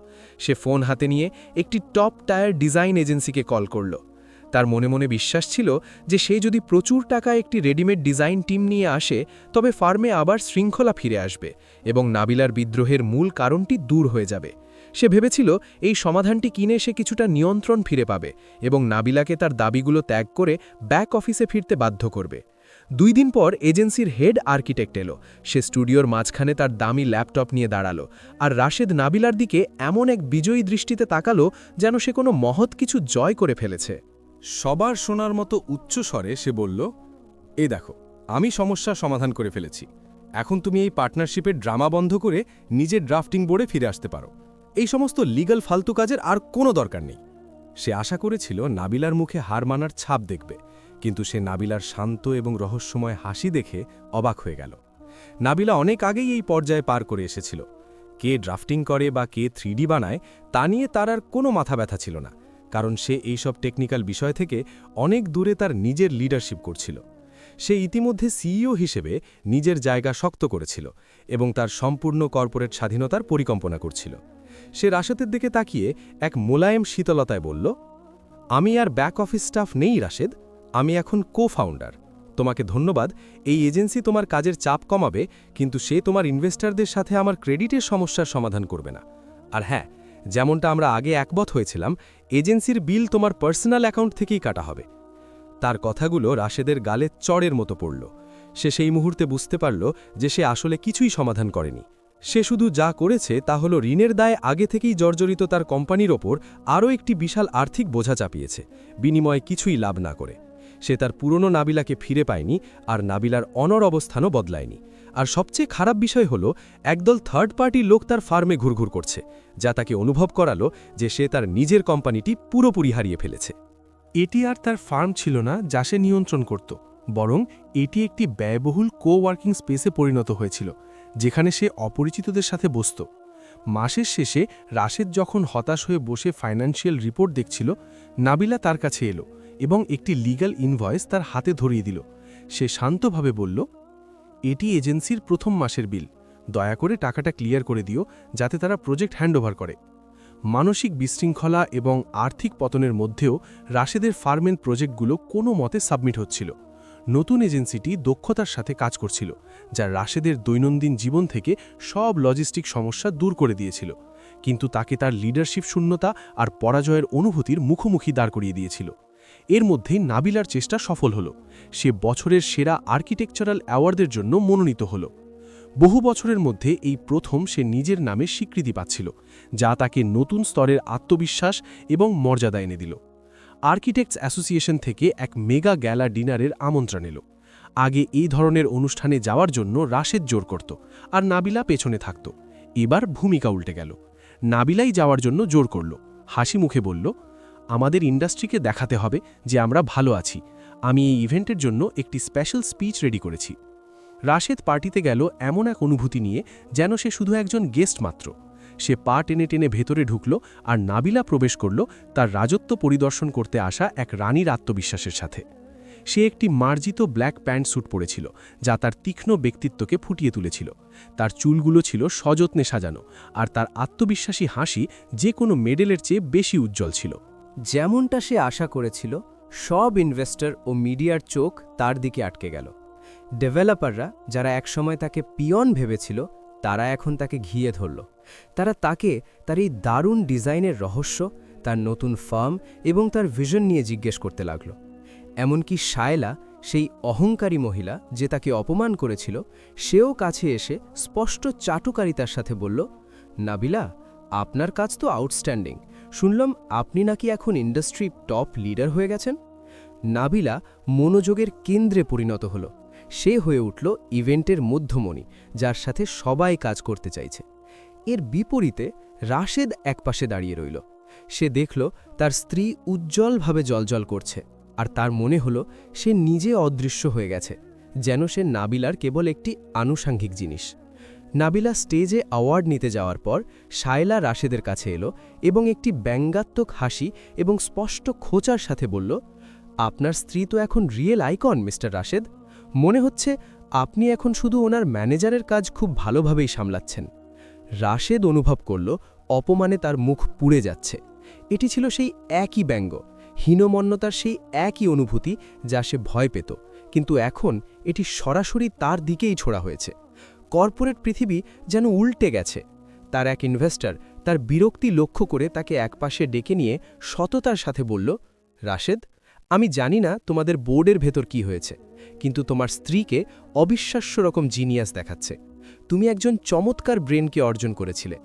সে ফোন হাতে নিয়ে একটি টপ টায়ার ডিজাইন এজেন্সিকে কল করল। তার মনে মনে বিশ্বাস ছিল যে সে যদি প্রচুর টাকায় একটি রেডিমেড ডিজাইন টিম নিয়ে আসে, তবে ফার্মে আবার শৃঙ্খলা ফিরে আসবে এবং নাবিলার বিদ্রোহের মূল কারণটি দূর হয়ে যাবে। সে ভেবেছিল এই সমাধানটি কিনে সে কিছুটা নিয়ন্ত্রণ ফিরে পাবে এবং নাবিলাকে তার দাবিগুলো ত্যাগ করে ব্যাক অফিসে ফিরতে বাধ্য করবে। 2 দিন পর এজেন্সির হেড আর্কিটেক্ট এলো। সে স্টুডিওর মাঝখানে তার দামি ল্যাপটপ নিয়ে দাঁড়ালো আর রাশেদ নাবিলার দিকে এমন এক বিজয়ী দৃষ্টিতে তাকালো যেন সে কোনো মহৎ কিছু জয় করে ফেলেছে। সবার শোনার মতো উচ্চ স্বরে সে বলল, এই দেখো, আমি সমস্যার সমাধান করে ফেলেছি। এখন তুমি এই পার্টনারশিপের ড্রামা বন্ধ করে নিজের ড্রাফটিং বোর্ডে ফিরে আসতে পারো। এই সমস্ত লিগ্যাল ফালতু কাজের আর কোনো দরকার নেই। সে আশা করেছিল নাবিলার মুখে হার মানার ছাপ দেখবে, কিন্তু সে নাবিলার শান্ত এবং রহস্যময় হাসি দেখে অবাক হয়ে গেল। নাবিলা অনেক আগেই এই পর্যায়ে পার করে এসেছিল। কে ড্রাফটিং করে বা কে 3D বানায় তা নিয়ে তার আর কোনো মাথা ব্যথা ছিল না, কারণ সে এইসব টেকনিক্যাল বিষয় থেকে অনেক দূরে তার নিজের লিডারশিপ করছিল। সে ইতিমধ্যে সিইও হিসেবে নিজের জায়গা শক্ত করেছিল এবং তার সম্পূর্ণ কর্পোরেট স্বাধীনতার পরিকল্পনা করছিল। সে রাশেদের দিকে তাকিয়ে এক মোলায়েম শীতলতায় বলল, আমি আর ব্যাক অফিস স্টাফ নেই রাশেদ, আমি এখন কো-ফাউন্ডার। তোমাকে ধন্যবাদ। এই এজেন্সি তোমার কাজের চাপ কমাবে, কিন্তু সে তোমার ইনভেস্টরদের সাথে আমার ক্রেডিটের সমস্যার সমাধান করবে না। আর হ্যাঁ, যেমনটা আমরা আগে একমত হয়েছিলাম, এজেন্সির বিল তোমার পার্সোনাল অ্যাকাউন্ট থেকেই কাটা হবে। তার কথাগুলো রাশেদের গালে চড়ের মতো পড়ল। সে সেই মুহূর্তে বুঝতে পারল যে সে আসলে কিছুই সমাধান করেনি। সে শুধু যা করেছে তা হল ঋণের দায়ে আগে থেকেই জর্জরিত তার কোম্পানির ওপর আরও একটি বিশাল আর্থিক বোঝা চাপিয়েছে, বিনিময়ে কিছুই লাভ না করে। সে তার পুরনো নাবিলাকে ফিরে পায়নি, আর নাবিলার অনর অবস্থানও বদলায়নি। আর সবচেয়ে খারাপ বিষয় হল, একদল থার্ড পার্টি লোক তার ফার্মে ঘুরঘুর করছে, যা তাকে অনুভব করালো যে সে তার নিজের কোম্পানিটি পুরোপুরি হারিয়ে ফেলেছে। এটি আর তার ফার্ম ছিল না যা সে নিয়ন্ত্রণ করত, বরং এটি একটি ব্যয়বহুল কো-ওয়ার্কিং স্পেসে পরিণত হয়েছিল, যেখানে সে অপরিচিতদের সাথে বসত। মাসের শেষে রাশেদ যখন হতাশ হয়ে বসে ফাইন্যান্সিয়াল রিপোর্ট দেখছিল, নাবিলা তার কাছে এলো এবং একটি লিগ্যাল ইনভয়েস তার হাতে ধরিয়ে দিল। সে শান্তভাবে বলল, এটি এজেন্সির প্রথম মাসের বিল, দয়া করে টাকাটা ক্লিয়ার করে দিও যাতে তারা প্রজেক্ট হ্যান্ডওভার করে। মানসিক বিশৃঙ্খলা এবং আর্থিক পতনের মধ্যেও রাশেদের ফার্মের প্রজেক্টগুলো কোনো মতে সাবমিট হচ্ছিল। নতুন এজেন্সিটি দক্ষতার সাথে কাজ করছিল, যা রাশেদের দৈনন্দিন জীবন থেকে সব লজিস্টিক সমস্যা দূর করে দিয়েছিল, কিন্তু তাকে তার লিডারশিপ শূন্যতা আর পরাজয়ের অনুভূতির মুখোমুখি দাঁড় করিয়ে দিয়েছিল। এর মধ্যেই নাবিলার চেষ্টা সফল হল। সে বছরের সেরা আর্কিটেকচারাল অ্যাওয়ার্ডের জন্য মনোনীত হল। বহু বছরের মধ্যে এই প্রথম সে নিজের নামে স্বীকৃতি পাচ্ছিল, যা তাকে নতুন স্তরের আত্মবিশ্বাস এবং মর্যাদা এনে দিল। আর্কিটেক্টস অ্যাসোসিয়েশন থেকে এক মেগা গ্যালা ডিনারের আমন্ত্রণ এলো। আগে এই ধরনের অনুষ্ঠানে যাওয়ার জন্য রাশেদ জোর করত, আর নাবিলা পেছনে থাকত। এবার ভূমিকা উল্টে গেল। নাবিলাই যাওয়ার জন্য জোর করল, হাসি মুখে বলল, আমাদের ইন্ডাস্ট্রিকে দেখাতে হবে যে আমরা ভালো আছি। আমি এই ইভেন্টের জন্য একটি স্পেশাল স্পিচ রেডি করেছি। রাশেদ পার্টিতে গেল এমন এক অনুভূতি নিয়ে যেন সে শুধু একজন গেস্ট মাত্র। সে পা টেনে টেনে ভেতরে ঢুকল, আর নাবিলা প্রবেশ করল তার রাজত্ব পরিদর্শন করতে আসা এক রানীর আত্মবিশ্বাসের সাথে। সে একটি মার্জিত ব্ল্যাক প্যান্ট স্যুট পরেছিল, যা তার তীক্ষ্ণ ব্যক্তিত্বকে ফুটিয়ে তুলেছিল। তার চুলগুলো ছিল সযত্নে সাজানো, আর তার আত্মবিশ্বাসী হাসি যে কোনো মেডেলের চেয়ে বেশি উজ্জ্বল ছিল। যেমনটা সে আশা করেছিল, সব ইনভেস্টর ও মিডিয়ার চোখ তার দিকে আটকে গেল। ডেভেলপাররা, যারা একসময় তাকে পিয়ন ভেবেছিল, তারা এখন তাকে ঘিয়ে ধরল। তারা তাকে তার এই দারুণ ডিজাইনের রহস্য, তার নতুন ফার্ম এবং তার ভিশন নিয়ে জিজ্ঞেস করতে লাগল। এমনকি শায়লা, সেই অহংকারী মহিলা যে তাকে অপমান করেছিল, সেও কাছে এসে স্পষ্ট চাটুকারিতার সাথে বলল, নাবিলা, আপনার কাজ তো আউটস্ট্যান্ডিং। শুনলাম আপনি নাকি এখন ইন্ডাস্ট্রি টপ লিডার হয়ে গেছেন। নাবিলা মনোযোগের কেন্দ্রে পরিণত হল। সে হয়ে উঠল ইভেন্টের মধ্যমণি, যার সাথে সবাই কাজ করতে চাইছে। এর বিপরীতে রাশেদ একপাশে দাঁড়িয়ে রইল। সে দেখল তার স্ত্রী উজ্জ্বলভাবে জ্বলজ্বল করছে, আর তার মনে হল সে নিজে অদৃশ্য হয়ে গেছে, যেন সে নাবিলার কেবল একটি আনুষাঙ্গিক জিনিস। নাবিলা স্টেজে অ্যাওয়ার্ড নিতে যাওয়ার পর শায়লা রাশেদের কাছে এলো এবং একটি ব্যঙ্গাত্মক হাসি এবং স্পষ্ট খোঁচার সাথে বলল, আপনার স্ত্রী তো এখন রিয়েল আইকন মিস্টার রাশেদ। মনে হচ্ছে আপনি এখন শুধু ওনার ম্যানেজারের কাজ খুব ভালোভাবেই সামলাচ্ছেন। রাশেদ অনুভব করল অপমানে তার মুখ পুড়ে যাচ্ছে। এটি ছিল সেই একই ব্যঙ্গ, হীনমন্যতার সেই একই অনুভূতি যা সে ভয় পেত, কিন্তু এখন এটি সরাসরি তার দিকেই ছোড়া হয়েছে। কর্পোরেট পৃথিবী যেন উল্টে গেছে। তার এক ইনভেস্টর তার তার বিরক্তি লক্ষ্য করে তাকে একপাশে ডেকে নিয়ে সততার সাথে বলল, রাশেদ, আমি জানি না তোমাদের বোর্ডের ভেতর কি হয়েছে, কিন্তু তোমার স্ত্রীকে অবিশ্বাস্য রকম জিনিয়াস দেখাচ্ছে। তুমি একজন চমৎকার ব্রেনকে অর্জন করেছিলে।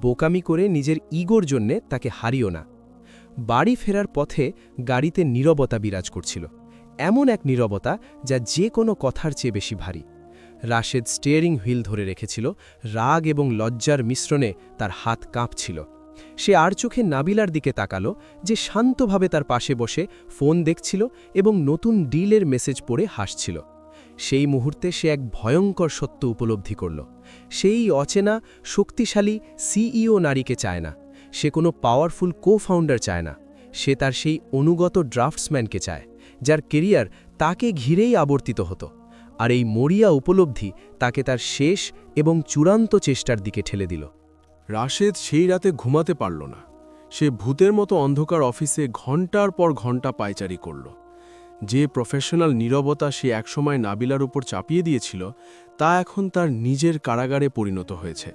বোকামি করে নিজের ইগোর জন্যে তাকে হারিও না। বাড়ি ফেরার পথে গাড়িতে নীরবতা বিরাজ করছিল, এমন এক নীরবতা যা যে কোনো কথার চেয়ে বেশি ভারী। রাশেদ স্টিয়ারিং হুইল ধরে রেখেছিল, রাগ এবং লজ্জার মিশ্রণে তার হাত কাঁপছিল। সে আর চোখে নাবিলার দিকে তাকালো, যে শান্তভাবে তার পাশে বসে ফোন দেখছিল এবং নতুন ডিলের মেসেজ পড়ে হাসছিল। সেই মুহূর্তে সে এক ভয়ঙ্কর সত্য উপলব্ধি করল। সেই অচেনা শক্তিশালী সিইও নারীকে চায় না, সে কোনো পাওয়ারফুল কো-ফাউন্ডার চায় না, সে তার সেই অনুগত ড্রাফটসম্যানকে চায়, যার কেরিয়ার তাকে ঘিরেই আবর্তিত হতো। আর এই মরিয়া উপলব্ধি তাকে তার শেষ এবং চূড়ান্ত চেষ্টার দিকে ঠেলে দিল। রাশেদ সেই রাতে ঘুমাতে পারল না। সে ভূতের মতো অন্ধকার অফিসে ঘণ্টার পর ঘণ্টা পায়চারি করল। যে প্রফেশনাল নীরবতা সে একসময় নাবিলার উপর চাপিয়ে দিয়েছিল, তা এখন তার নিজের কারাগারে পরিণত হয়েছে।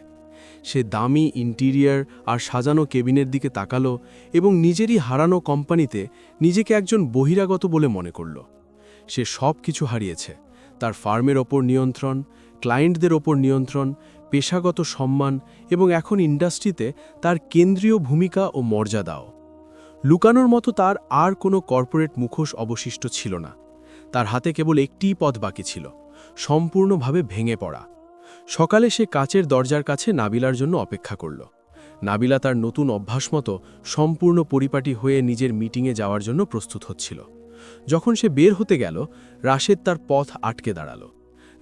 সে দামি ইন্টিরিয়ার আর সাজানো কেবিনের দিকে তাকালো এবং নিজেরই হারানো কোম্পানিতে নিজেকে একজন বহিরাগত বলে মনে করল। সে সব কিছু হারিয়েছে, তার ফার্মের ওপর নিয়ন্ত্রণ, ক্লায়েন্টদের ওপর নিয়ন্ত্রণ, পেশাগত সম্মান এবং এখন ইন্ডাস্ট্রিতে তার কেন্দ্রীয় ভূমিকা ও মর্যাদাও। লুকানোর মতো তার আর কোনো কর্পোরেট মুখোশ অবশিষ্ট ছিল না। তার হাতে কেবল একটিই পথ বাকি ছিল, সম্পূর্ণভাবে ভেঙে পড়া। সকালে সে কাচের দরজার কাছে নাবিলার জন্য অপেক্ষা করল। নাবিলা তার নতুন অভ্যাস মতো সম্পূর্ণ পরিপাটি হয়ে নিজের মিটিংয়ে যাওয়ার জন্য প্রস্তুত হচ্ছিল। যখন সে বের হতে গেল, রাশেদ তার পথ আটকে দাঁড়াল।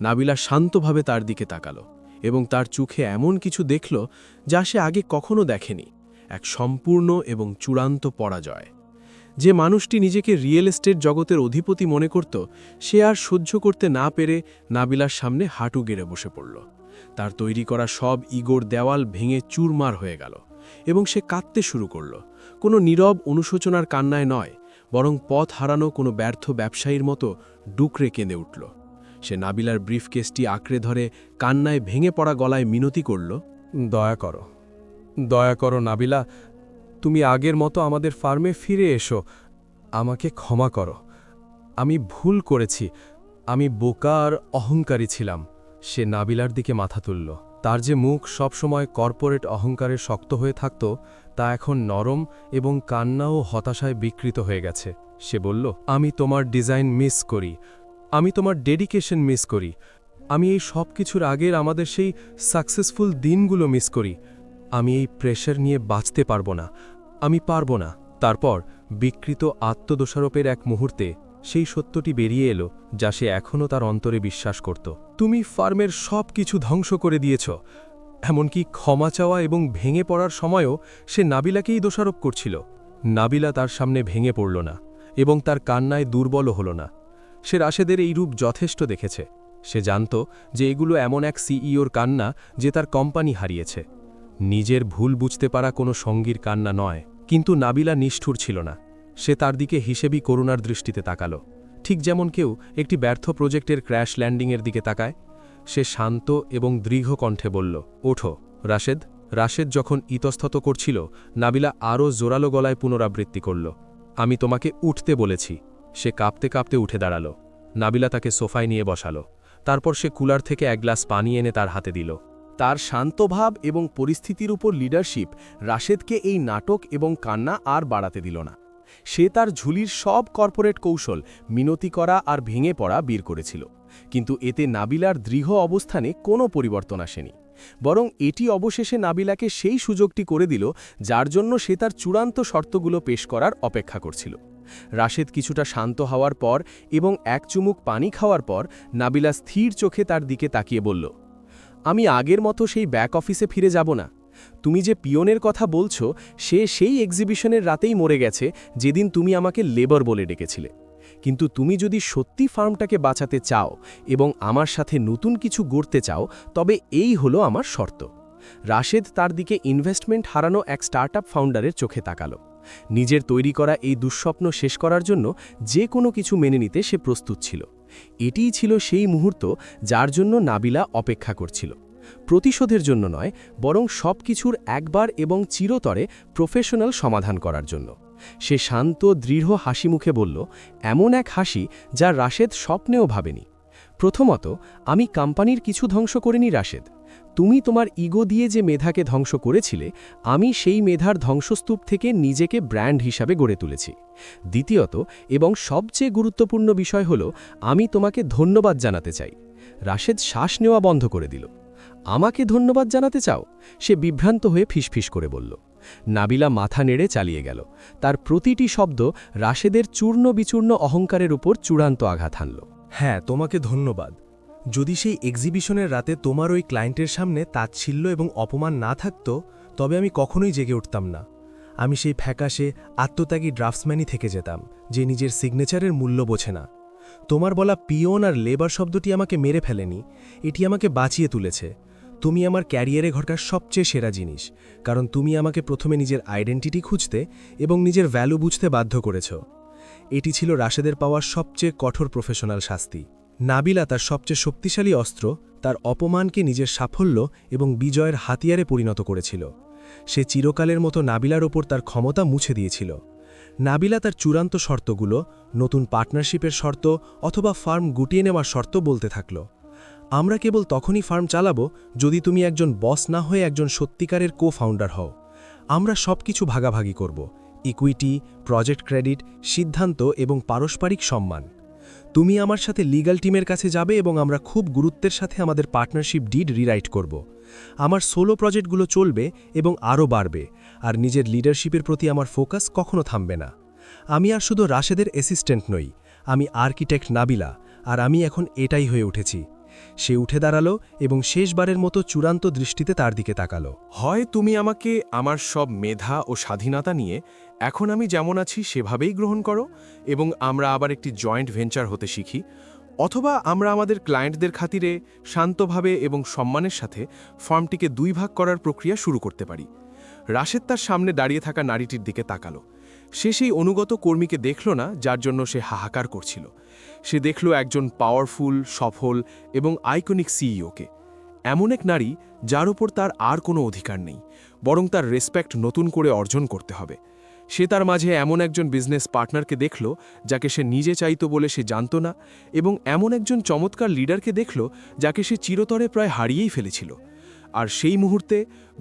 নাবিলা শান্তভাবে তার দিকে তাকালো এবং তার চোখে এমন কিছু দেখল যা সে আগে কখনো দেখেনি, এক সম্পূর্ণ এবং চূড়ান্ত পরাজয়। যে মানুষটি নিজেকে রিয়েল এস্টেট জগতের অধিপতি মনে করত, সে আর সহ্য করতে না পেরে নাবিলার সামনে হাঁটু গেড়ে বসে পড়ল। তার তৈরি করা সব ইগোর দেওয়াল ভেঙে চুরমার হয়ে গেল এবং সে কাঁদতে শুরু করল, কোনো নীরব অনুশোচনার কান্নায় নয়, বরং পথ হারানো কোনো ব্যর্থ ব্যবসায়ীর মতো ডুকরে কেঁদে উঠল। সে নাবিলার ব্রিফকেসটি আঁকড়ে ধরে কান্নায় ভেঙে পড়া গলায় মিনতি করল, দয়া করো নাবিলা, তুমি আগের মতো আমাদের ফার্মে ফিরে এসো। আমাকে ক্ষমা করো, আমি ভুল করেছি, আমি বোকা আর অহংকারী ছিলাম। সে নাবিলার দিকে মাথা তুলল। তার যে মুখ সবসময় কর্পোরেট অহংকারে শক্ত হয়ে থাকত, তা এখন নরম এবং কান্না ও হতাশায় বিকৃত হয়ে গেছে। সে বলল, আমি তোমার ডিজাইন মিস করি, আমি তোমার ডেডিকেশন মিস করি, আমি এই সব কিছুর আগের আমাদের সেই সাকসেসফুল দিনগুলো মিস করি। আমি এই প্রেশার নিয়ে বাঁচতে পারবো না, আমি পারবো না। তারপর বিকৃত আত্মদোষারোপের এক মুহূর্তে সেই সত্যটি বেরিয়ে এলো, যা সে এখনও তার অন্তরে বিশ্বাস করত। তুমি ফার্মের সব কিছু ধ্বংস করে দিয়েছ। এমনকি ক্ষমা চাওয়া এবং ভেঙে পড়ার সময়ও সে নাবিলাকেই দোষারোপ করছিল। নাবিলা তার সামনে ভেঙে পড়ল না এবং তার কান্নায় দুর্বলও হল না। সে রাশেদের এই রূপ যথেষ্ট দেখেছে। সে জানত যে এগুলো এমন এক সিইওর কান্না যে তার কোম্পানি হারিয়েছে। নিজের ভুল বুঝতে পারা কোনো সঙ্গীর কান্না নয়। কিন্তু নাবিলা নিষ্ঠুর ছিল না। সে তার দিকে হিসেবি করুণার দৃষ্টিতে তাকালো, ঠিক যেমন কেউ একটি ব্যর্থ প্রজেক্টের ক্র্যাশ ল্যান্ডিংয়ের দিকে তাকায়। সে শান্ত এবং দৃঢ় কণ্ঠে বলল, ওঠো রাশেদ। রাশেদ যখন ইতস্তত করছিল, নাবিলা আরও জোরালো গলায় পুনরাবৃত্তি করল, আমি তোমাকে উঠতে বলেছি। সে কাঁপতে কাঁপতে উঠে দাঁড়ালো। নাবিলা তাকে সোফায় নিয়ে বসালো। তারপর সে কুলার থেকে এক গ্লাস পানি এনে তার হাতে দিল। তার শান্তভাব এবং পরিস্থিতির উপর লিডারশিপ রাশেদকে এই নাটক এবং কান্না আর বাড়াতে দিল না। সে তার ঝুলির সব কর্পোরেট কৌশল, মিনতি করা আর ভেঙে পড়া বের করেছিল, কিন্তু এতে নাবিলার দৃঢ় অবস্থানে কোনো পরিবর্তন আসেনি। বরং এটি অবশেষে নাবিলাকে সেই সুযোগটি করে দিল যার জন্য সে তার চূড়ান্ত শর্তগুলো পেশ করার অপেক্ষা করছিল। রাশেদ কিছুটা শান্ত হওয়ার পর এবং এক চুমুক পানি খাওয়ার পর নাবিলা স্থির চোখে তার দিকে তাকিয়ে বলল, আমি আগের মতো সেই ব্যাক অফিসে ফিরে যাব না। তুমি যে পিয়নের কথা বলছো, সে সেই এক্সিবিশনের রাতেই মরে গেছে যেদিন তুমি আমাকে লেবার বলে ডেকেছিলে। কিন্তু তুমি যদি সত্যি ফার্মটাকে বাঁচাতে চাও এবং আমার সাথে নতুন কিছু গড়তে চাও, তবে এই হলো আমার শর্ত। রাশেদ তার দিকে ইনভেস্টমেন্ট হারানো এক স্টার্টআপ ফাউন্ডারের চোখে তাকালো। নিজের তৈরি করা এই দুঃস্বপ্ন শেষ করার জন্য যে কোনো কিছু মেনে নিতে সে প্রস্তুত ছিল। এটিই ছিল সেই মুহূর্ত যার জন্য নাবিলা অপেক্ষা করছিল। প্রতিশোধের জন্য নয়, বরং সব কিছুর একবার এবং চিরতরে প্রফেশনাল সমাধান করার জন্য। সে শান্ত দৃঢ় হাসি মুখে বলল, এমন এক হাসি যা রাশেদ স্বপ্নেও ভাবেনি। প্রথমত, আমি কোম্পানির কিছু ধ্বংস করিনি রাশেদ। তুমি তোমার ইগো দিয়ে যে মেধাকে ধ্বংস করেছিলে, আমি সেই মেধার ধ্বংসস্তূপ থেকে নিজেকে ব্র্যান্ড হিসাবে গড়ে তুলেছি। দ্বিতীয়ত এবং সবচেয়ে গুরুত্বপূর্ণ বিষয় হল, আমি তোমাকে ধন্যবাদ জানাতে চাই। রাশেদ শ্বাস নেওয়া বন্ধ করে দিল। আমাকে ধন্যবাদ জানাতে চাও? সে বিভ্রান্ত হয়ে ফিসফিস করে বলল। নাবিলা মাথা নেড়ে চালিয়ে গেল। তার প্রতিটি শব্দ রাশেদের চূর্ণ বিচূর্ণ অহংকারের উপর চূড়ান্ত আঘাত হানল। হ্যাঁ, তোমাকে ধন্যবাদ। যদি সেই এক্সিবিশনের রাতে তোমার ওই ক্লায়েন্টের সামনে তাচ্ছিল্য এবং অপমান না থাকত, তবে আমি কখনোই জেগে উঠতাম না। আমি সেই ফ্যাকাশে আত্মত্যাগী ড্রাফটসম্যানই থেকে যেতাম, যে নিজের সিগনেচারের মূল্য বোঝে না। তোমার বলা পিওন আর লেবার শব্দটি আমাকে মেরে ফেলেনি, এটি আমাকে বাঁচিয়ে তুলেছে। তুমি আমার ক্যারিয়ারে ঘটার সবচেয়ে সেরা জিনিস, কারণ তুমি আমাকে প্রথমে নিজের আইডেন্টিটি খুঁজতে এবং নিজের ভ্যালু বুঝতে বাধ্য করেছ। এটি ছিল রাশেদের পাওয়ার সবচেয়ে কঠোর প্রফেশনাল শাস্তি। নাবিলা তার সবচেয়ে শক্তিশালী অস্ত্র, তার অপমানকে নিজের সাফল্য এবং বিজয়ের হাতিয়ারে পরিণত করেছিল। সে চিরকালের মতো নাবিলার ওপর তার ক্ষমতা মুছে দিয়েছিল। নাবিলা তার চূড়ান্ত শর্তগুলো, নতুন পার্টনারশিপের শর্ত অথবা ফার্ম গুটিয়ে নেওয়ার শর্ত বলতে থাকল। আমরা কেবল তখনই ফার্ম চালাবো যদি তুমি একজন বস না হয়ে একজন সত্যিকারের কো-ফাউন্ডার হও। আমরা সব কিছু ভাগাভাগি করব, ইকুইটি, প্রজেক্ট ক্রেডিট, সিদ্ধান্ত এবং পারস্পরিক সম্মান। তুমি আমার সাথে লিগ্যাল টিমের কাছে যাবে এবং আমরা খুব গুরুত্বের সাথে আমাদের পার্টনারশিপ ডিড রিরাইট করব। আমার সোলো প্রজেক্টগুলো চলবে এবং আরও বাড়বে, আর নিজের লিডারশিপের প্রতি আমার ফোকাস কখনো থামবে না। আমি আর শুধু রাশেদের অ্যাসিস্ট্যান্ট নই, আমি আর্কিটেক্ট নাবিলা, আর আমি এখন এটাই হয়ে উঠেছি। সে উঠে দাঁড়ালো এবং শেষবারের মতো চূড়ান্ত দৃষ্টিতে তার দিকে তাকালো। হয় তুমি আমাকে আমার সব মেধা ও স্বাধীনতা নিয়ে এখন আমি যেমন আছি সেভাবেই গ্রহণ করো এবং আমরা আবার একটি জয়েন্ট ভেঞ্চার হতে শিখি, অথবা আমরা আমাদের ক্লায়েন্টদের খাতিরে শান্তভাবে এবং সম্মানের সাথে ফার্মটিকে 2 ভাগ করার প্রক্রিয়া শুরু করতে পারি। রাশেদ তার সামনে দাঁড়িয়ে থাকা নারীটির দিকে তাকালো। সে সেই অনুগত কর্মীকে দেখল না যার জন্য সে হাহাকার করছিল। সে দেখল একজন পাওয়ারফুল, সফল এবং আইকনিক সিইওকে, এমন এক নারী যার উপর তার আর কোনো অধিকার নেই, বরং তার রেসপেক্ট নতুন করে অর্জন করতে হবে। সে তার মাঝে এমন একজন বিজনেস পার্টনারকে দেখল যাকে সে নিজে চাইত বলে সে জানত না, এবং এমন একজন চমৎকার লিডারকে দেখল যাকে সে চিরতরে প্রায় হারিয়েই ফেলেছিল। আর সেই মুহূর্তে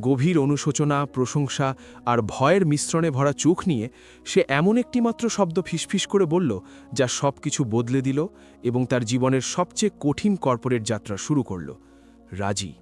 গভীর অনুশোচনা, প্রশংসা আর ভয়ের মিশ্রণে ভরা চোখ নিয়ে সে এমন একটি মাত্র শব্দ ফিসফিস করে বলল, যা সব কিছু বদলে দিল এবং তার জীবনের সবচেয়ে কঠিন কর্পোরেট যাত্রা শুরু করল: রাজি।